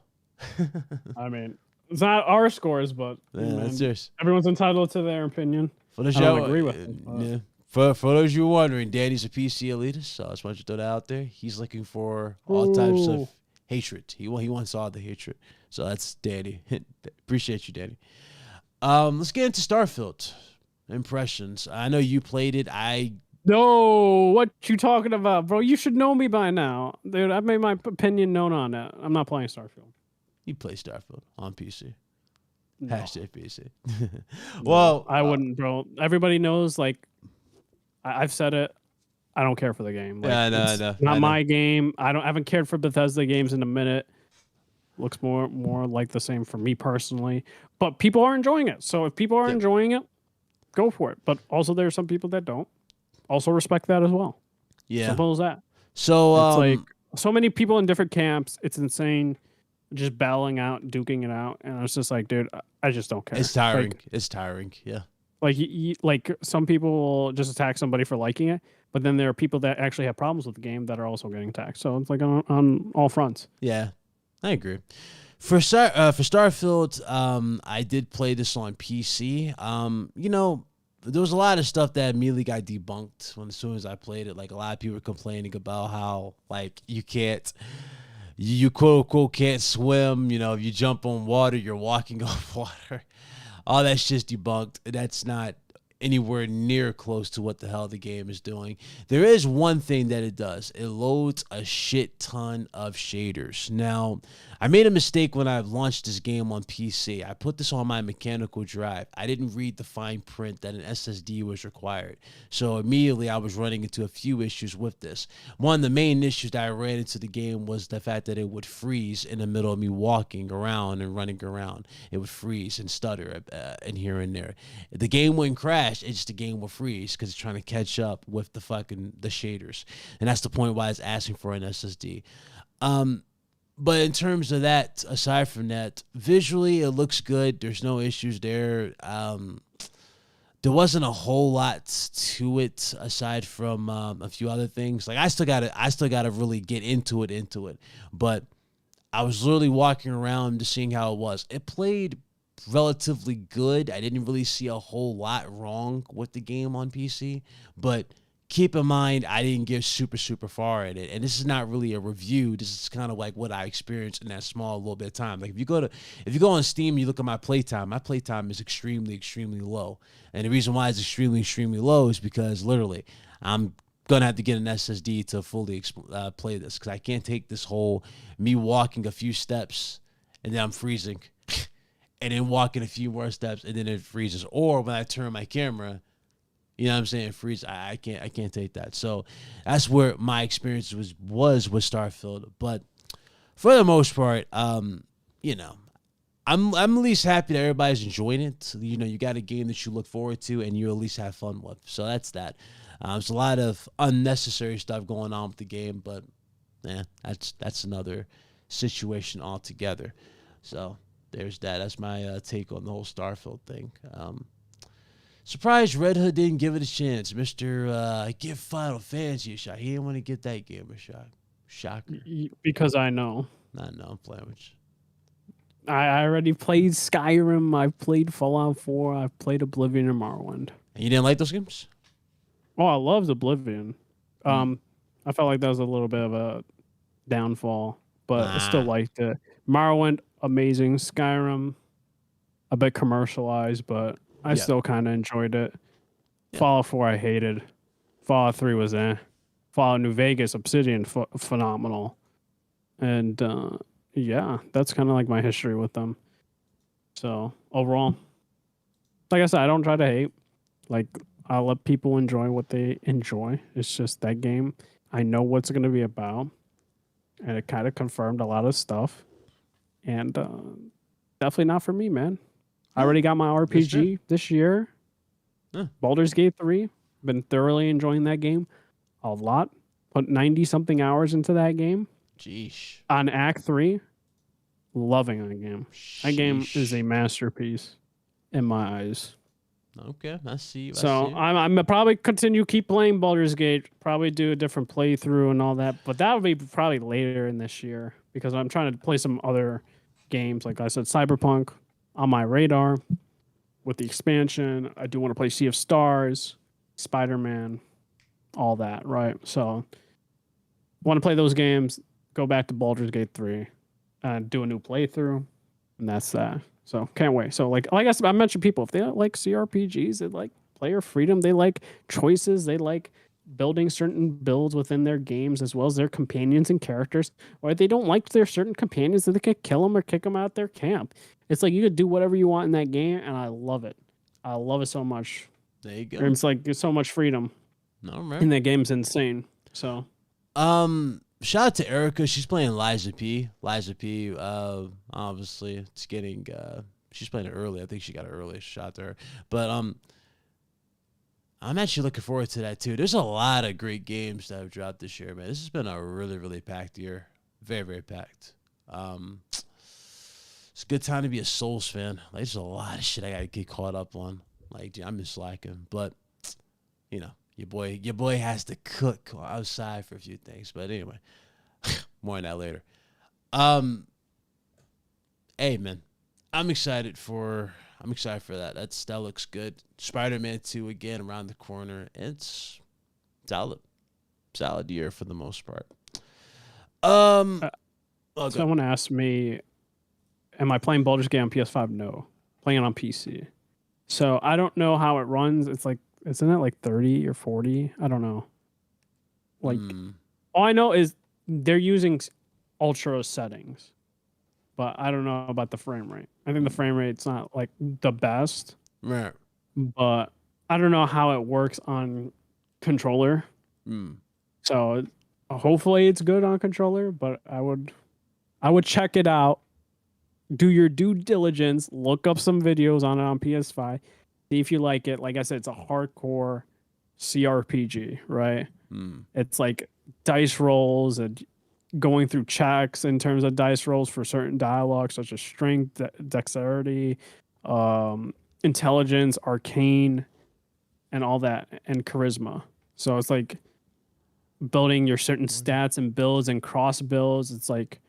I mean, it's not our scores, but
that's yours.
Everyone's entitled to their opinion.
For the show, I don't agree with it. Yeah. For those you were wondering, Danny's a PC elitist, so I just want you to throw that out there. He's looking for all types of hatred. He wants all the hatred. So that's Danny. Appreciate you, Danny. Let's get into Starfield impressions. I know you played it.
No, what you talking about, bro? You should know me by now, dude. I've made my opinion known on that. I'm not playing Starfield.
You play Starfield on PC.
No.
Hashtag PC. Well,
I wouldn't, bro. Everybody knows, like, I've said it. I don't care for the game. Like,
yeah, I know.
Not my game. I haven't cared for Bethesda games in a minute. Looks more like the same for me personally. But people are enjoying it. So if people are enjoying it, go for it. But also there are some people that don't. Also respect that as well.
Yeah.
Simple as that.
So
it's like so many people in different camps. It's insane. Just battling out, duking it out, and it's just like, dude, I just don't care.
It's tiring.
Like,
it's tiring. Yeah.
Like like some people will just attack somebody for liking it, but then there are people that actually have problems with the game that are also getting attacked. So it's like on all fronts.
Yeah, I agree. For Starfield, I did play this on PC. You know, there was a lot of stuff that immediately got debunked as soon as I played it. Like a lot of people were complaining about how like you quote unquote can't swim. You know, if you jump on water, you're walking on water. All that's just debunked. That's not anywhere near close to what the hell the game is doing. There is one thing that it does. It loads a shit ton of shaders. Now, I made a mistake when I launched this game on PC. I put this on my mechanical drive. I didn't read the fine print that an SSD was required. So immediately I was running into a few issues with this. One of the main issues that I ran into the game was the fact that it would freeze in the middle of me walking around and running around. It would freeze and stutter and here and there. The game wouldn't crash. It's just the game will freeze because it's trying to catch up with the shaders. And that's the point why it's asking for an SSD. But in terms of that, aside from that, visually it looks good. There's no issues there. There wasn't a whole lot to it aside from a few other things. Like I still gotta really get into it. But I was literally walking around just seeing how it was. It played relatively good. I didn't really see a whole lot wrong with the game on PC, but keep in mind, I didn't get super far at it. And this is not really a review. This is kind of like what I experienced in that small little bit of time. Like if you go on Steam, you look at my playtime is extremely low. And the reason why it's extremely low is because literally I'm going to have to get an SSD to fully play this because I can't take this whole me walking a few steps and then I'm freezing and then walking a few more steps and then it freezes. Or when I turn my camera, you know what I'm saying, freeze. I can't take that. So that's where my experience was with Starfield. But for the most part, you know, I'm at least happy that everybody's enjoying it. You know, you got a game that you look forward to and you at least have fun with. So that's that. There's a lot of unnecessary stuff going on with the game, but that's another situation altogether. So there's that. That's my take on the whole Starfield thing. Surprised Red Hood didn't give it a chance. Give Final Fantasy a shot. He didn't want to get that game a shot. Shocker.
Because I know.
I know. I'm playing with you.
I already played Skyrim. I've played Fallout 4. I've played Oblivion and Morrowind.
And you didn't like those games?
Oh, I loved Oblivion. I felt like that was a little bit of a downfall, but I still liked it. Morrowind, amazing. Skyrim, a bit commercialized, but I still kind of enjoyed it. Yeah. Fallout 4, I hated. Fallout 3 was Fallout New Vegas, Obsidian, phenomenal. And that's kind of like my history with them. So overall, like I said, I don't try to hate. Like I'll let people enjoy what they enjoy. It's just that game. I know what's going to be about, and it kind of confirmed a lot of stuff. And definitely not for me, man. I already got my RPG this year. Baldur's Gate 3. Been thoroughly enjoying that game a lot. Put 90-something hours into that game.
Jeez.
On Act 3. Loving that game. That game is a masterpiece in my eyes.
Okay, I see.
I'm probably keep playing Baldur's Gate. Probably do a different playthrough and all that. But that would be probably later in this year. Because I'm trying to play some other games. Like I said, Cyberpunk on my radar with the expansion. I do want to play Sea of Stars, Spider-Man, all that, right? So want to play those games, go back to Baldur's Gate 3, and do a new playthrough, and that's that. So can't wait. So like I said, I mentioned people, if they like CRPGs, they like player freedom, they like choices, they like building certain builds within their games as well as their companions and characters, or if they don't like their certain companions, that they could kill them or kick them out their camp. It's like you could do whatever you want in that game, and I love it. I love it so much.
There you go.
It's like there's so much freedom.
No, right.
And that game's insane. So,
shout out to Erica. She's playing Liza P. Obviously, it's getting. She's playing it early. I think she got it early. Shout out to her. But I'm actually looking forward to that too. There's a lot of great games that have dropped this year, man. This has been a really, really packed year. Very, very packed. It's a good time to be a Souls fan. Like, there's a lot of shit I gotta get caught up on. Like, dude, I'm just slacking. But you know, your boy has to cook outside for a few things. But anyway, more on that later. Hey man, I'm excited for that. That looks good. Spider-Man 2 again around the corner. It's solid year for the most part.
Someone asked me, am I playing Baldur's Gate on PS5? No, playing it on PC. So I don't know how it runs. It's like, isn't it like 30 or 40? I don't know. Like, all I know is they're using ultra settings, but I don't know about the frame rate. I think the frame rate's not like the best,
right?
But I don't know how it works on controller. So hopefully it's good on controller, but I would check it out. Do your due diligence. Look up some videos on it on PS5. See if you like it. Like I said, it's a hardcore CRPG, right? It's like dice rolls and going through checks in terms of dice rolls for certain dialogue, such as strength, dexterity, intelligence, arcane, and all that, and charisma. So it's like building your certain stats and builds and cross builds. It's like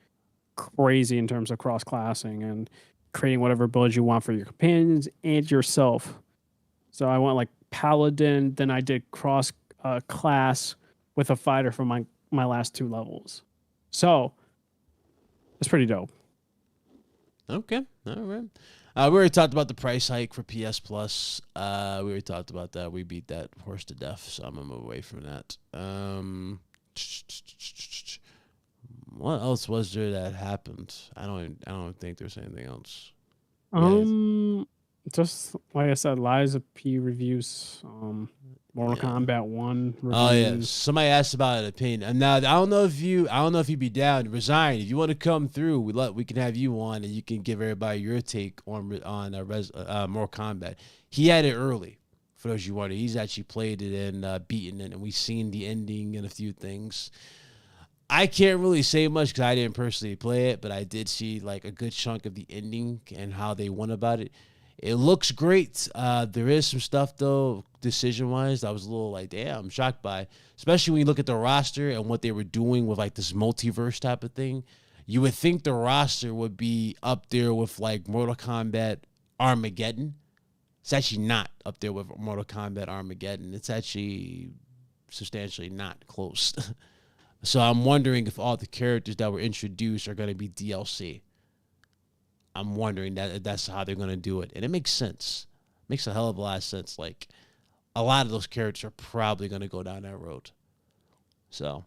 crazy in terms of cross classing and creating whatever builds you want for your companions and yourself. So I went like paladin, then I did cross class with a fighter for my last 2 levels. So it's pretty dope.
Okay, all right. We already talked about the price hike for PS Plus. We already talked about that. We beat that horse to death, so I'm gonna move away from that. What else was there that happened? I don't think there's anything else.
Just like I said, Liza P reviews, Mortal Kombat 1 reviews.
Oh yeah, somebody asked about an opinion. And now I don't know if you'd be down to resign. If you want to come through, we can have you on, and you can give everybody your take on Mortal Kombat. He had it early. For those you wonder, he's actually played it and beaten it, and we've seen the ending and a few things. I can't really say much because I didn't personally play it, but I did see like a good chunk of the ending and how they went about it. It looks great. There is some stuff, though, decision-wise, I was a little like, damn, I'm shocked by. Especially when you look at the roster and what they were doing with, like, this multiverse type of thing. You would think the roster would be up there with, like, Mortal Kombat Armageddon. It's actually not up there with Mortal Kombat Armageddon. It's actually substantially not close. So I'm wondering if all the characters that were introduced are going to be DLC. I'm wondering that's how they're going to do it. And it makes sense. Makes a hell of a lot of sense. Like, a lot of those characters are probably going to go down that road. So,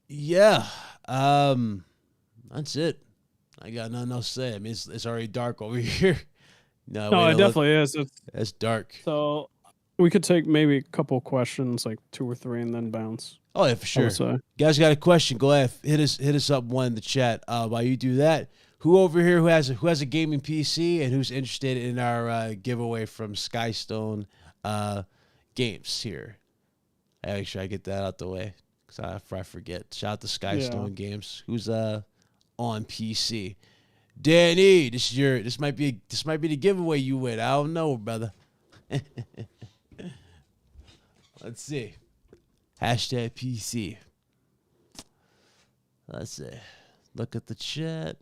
yeah. That's it. I got nothing else to say. I mean, it's already dark over here.
No, it definitely is.
It's dark.
So we could take maybe a couple questions, like 2 or 3, and then bounce.
Oh yeah, for sure. You guys got a question? Go ahead, hit us up one in the chat. While you do that, who over here who has a gaming PC and who's interested in our giveaway from Skystone Games here? I make sure I get that out the way because I forget. Shout out to Skystone Games, who's on PC. Danny, this might be the giveaway you win. I don't know, brother. Let's see. Hashtag PC. Let's see. Look at the chat.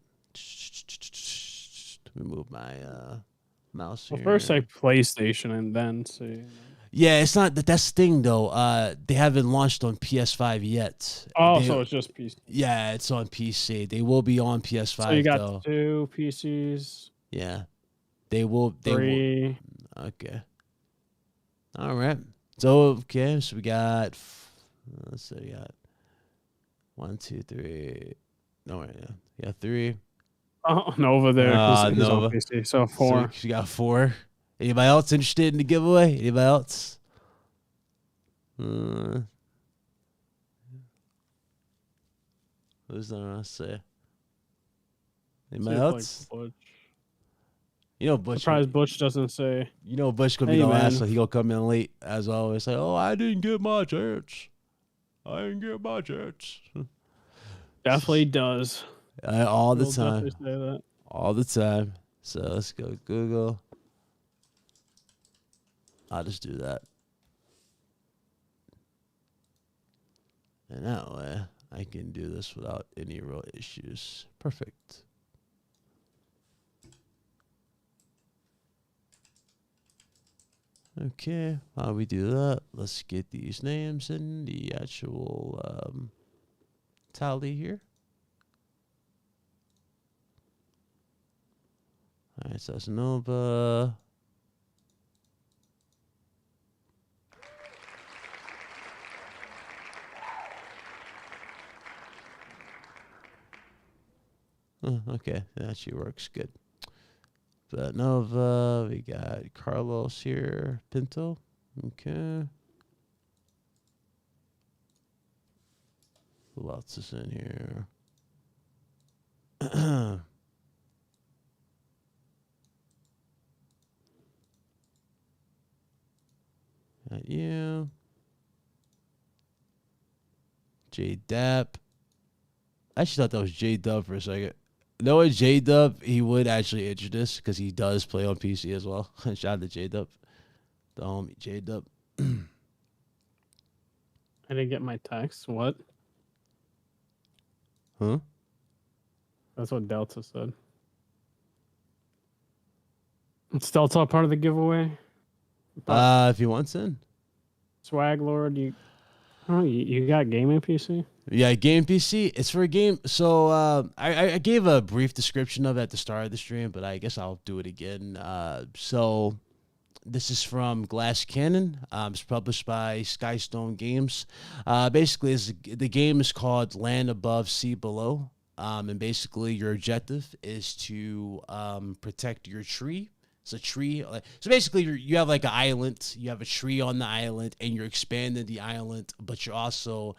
Let me move my mouse here.
Well, first say PlayStation and then see.
Yeah, it's not that's the thing though. They haven't launched on PS5 yet.
Oh, so it's just PC.
Yeah, it's on PC. They will be on PS5.
So you got 2 PCs.
Yeah, they will.
3.
Okay. All right. So so we got. Let's see. We got 1, 2, 3. No, right now. Yeah, 3.
Oh, Nova there.
Nova.
PC, so 4.
So you got 4. Anybody else interested in the giveaway? Anybody else? Who's that I say?
Anybody
else?
Like
you know, Butch.
Surprised Butch doesn't say.
You know, Butch gonna be the last, so he gonna come in late as always. Like, oh, I didn't get my chance. I didn't get my chance.
Definitely does.
All the time.
Definitely say that.
All the time. So let's go Google. I'll just do that. And that way, I can do this without any real issues. Perfect. Okay, while we do that, let's get these names in the actual tally here. All right, so that's Nova. Okay, that actually works good. But Nova, we got Carlos here, Pinto. Okay. Who else is in here? Got you. J Dap. I actually thought that was J Dub for a second. Knowing J Dub, he would actually enter this because he does play on PC as well. Shout out to J Dub, the homie J Dub.
I didn't get my text. What?
Huh?
That's what Delta said. It's Delta part of the giveaway.
If he wants in.
Swag Lord, you got gaming PC?
Yeah, game PC. It's for a game. So I gave a brief description of it at the start of the stream, but I guess I'll do it again. So this is from Glass Cannon. It's published by Skystone Games. Basically, the game is called Land Above, Sea Below. And basically, your objective is to protect your tree. It's a tree. So basically, you have like an island. You have a tree on the island, and you're expanding the island, but you're also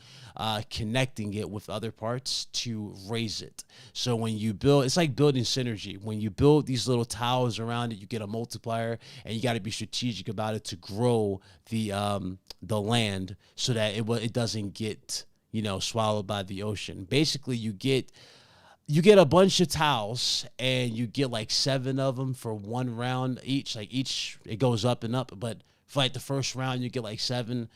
connecting it with other parts to raise it. So when you build, it's like building synergy. When you build these little towers around it, you get a multiplier, and you got to be strategic about it to grow the land so that it doesn't get swallowed by the ocean. Basically, you get a bunch of towels, and you get like 7 of them for 1 round each. Like each, it goes up and up. But for like the first round, you get like 7,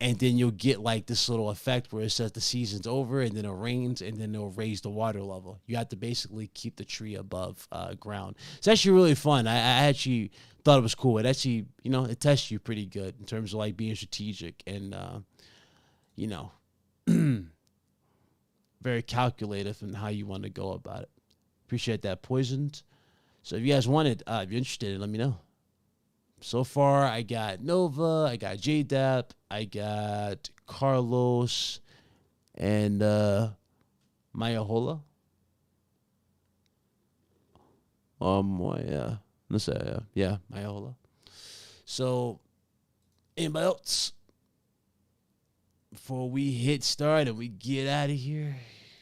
and then you'll get like this little effect where it says the season's over, and then it rains, and then it'll raise the water level. You have to basically keep the tree above ground. It's actually really fun. I actually thought it was cool. It actually, it tests you pretty good in terms of like being strategic and, very calculative in how you want to go about it. Appreciate that, Poisoned. So if you guys want it, if you're interested, let me know. So far, I got Nova, I got JDAP, I got Carlos, and Mayahola. Yeah, Mayahola. So, anybody else? Before we hit start and we get out of here,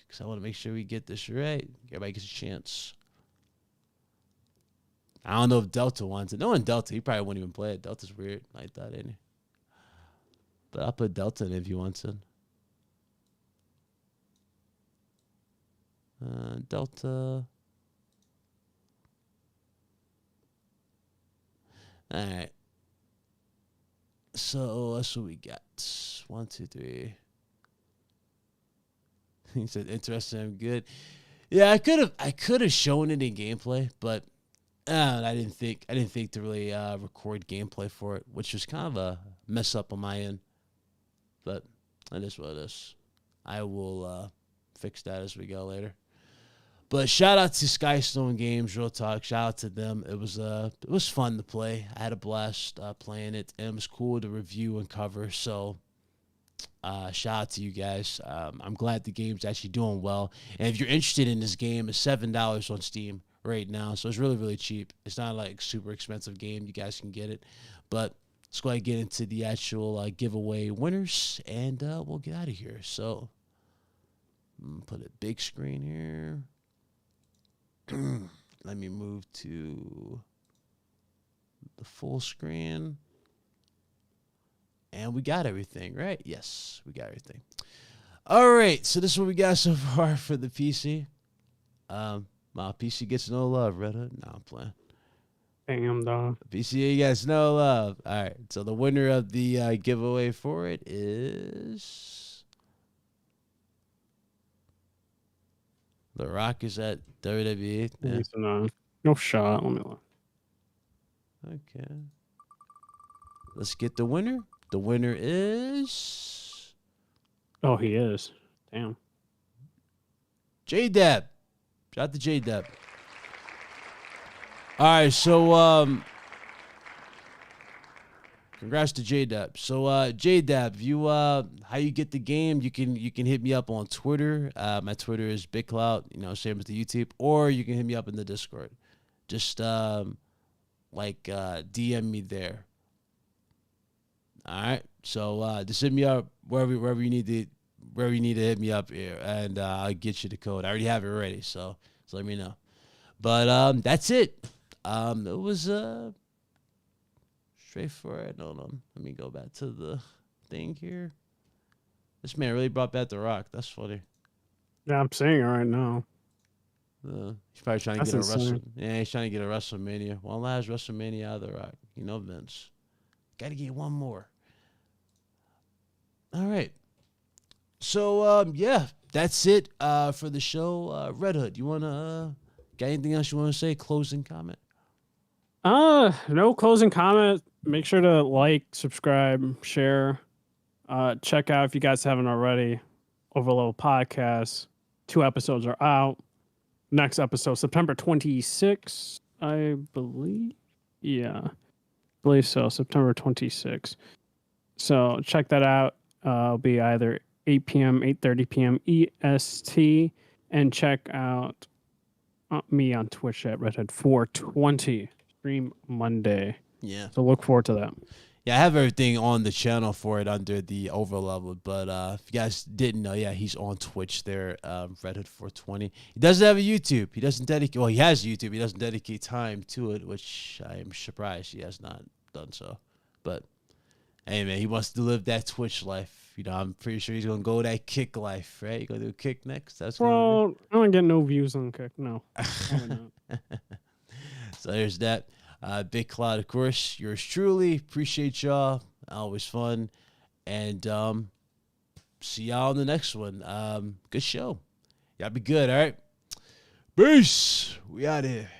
because I want to make sure we get this right. Everybody gets a chance. I don't know if Delta wants it. No one Delta. He probably won't even play it. Delta's weird like that, ain't he? But I'll put Delta in if he wants it. Delta. All right. So that's what we got. 1, 2, 3. He said, "Interesting. I'm good." Yeah, I could have shown it in gameplay, but I didn't think to really record gameplay for it, which was kind of a mess up on my end. But that is what it is. I will fix that as we go later. But shout out to Skystone Games, real talk. Shout out to them. It was fun to play. I had a blast playing it, and it was cool to review and cover. So shout out to you guys. I'm glad the game's actually doing well. And if you're interested in this game, it's $7 on Steam right now. So it's really, really cheap. It's not like super expensive game. You guys can get it. But let's go ahead and get into the actual giveaway winners, and we'll get out of here. So, put a big screen here. Let me move to the full screen. And we got everything, right? Yes, we got everything. All right, so this is what we got so far for the PC. My PC gets no love, Red Hood. No, I'm playing.
Damn, dog.
PC gets no love. All right, so the winner of the giveaway for it is The Rock is at WWE.
Yeah. No shot. Let me look.
Okay. Let's get the winner. The winner is
Oh, he is. Damn.
J-Dab. Shout out to J-Dab. All right, so congrats to J-Dab. So J-Dab, you how you get the game? You can hit me up on Twitter. My Twitter is BigCloud, same as the YouTube, or you can hit me up in the Discord. Just DM me there. All right, so just hit me up wherever you need to hit me up here, and I'll get you the code. I already have it ready, so let me know. But that's it. It was straightforward. Hold on, let me go back to the thing here. This man really brought back The Rock. That's funny.
Yeah, I'm saying it right now.
He's probably trying to get a Wrestle. Yeah, he's trying to get a WrestleMania. One last WrestleMania out of The Rock. Vince. Got to get one more. All right. So yeah, that's it for the show. Red Hood, you wanna got anything else you wanna say? Closing comment?
No closing comment. Make sure to like, subscribe, share. Check out, if you guys haven't already, Overload Podcast. 2 episodes are out. Next episode, September 26th, I believe. Yeah, I believe so. September 26th. So check that out. It'll be either 8 p.m., 8:30 p.m. EST. And check out me on Twitch at Redhead420. Stream Monday.
Yeah.
So look forward to that.
Yeah, I have everything on the channel for it under the Overlevel. But if you guys didn't know, yeah, he's on Twitch there, Redhead420. He doesn't have a YouTube. He doesn't dedicate. Well, he has YouTube. He doesn't dedicate time to it, which I am surprised he has not done so. But hey, man, he wants to live that Twitch life. I'm pretty sure he's gonna go that Kick life, right? You gonna do Kick next? That's
well, I don't get no views on Kick. No.
So there's that. Big Cloud, of course. Yours truly. Appreciate y'all. Always fun. And see y'all in the next one. Good show. Y'all be good, all right? Peace. We out here.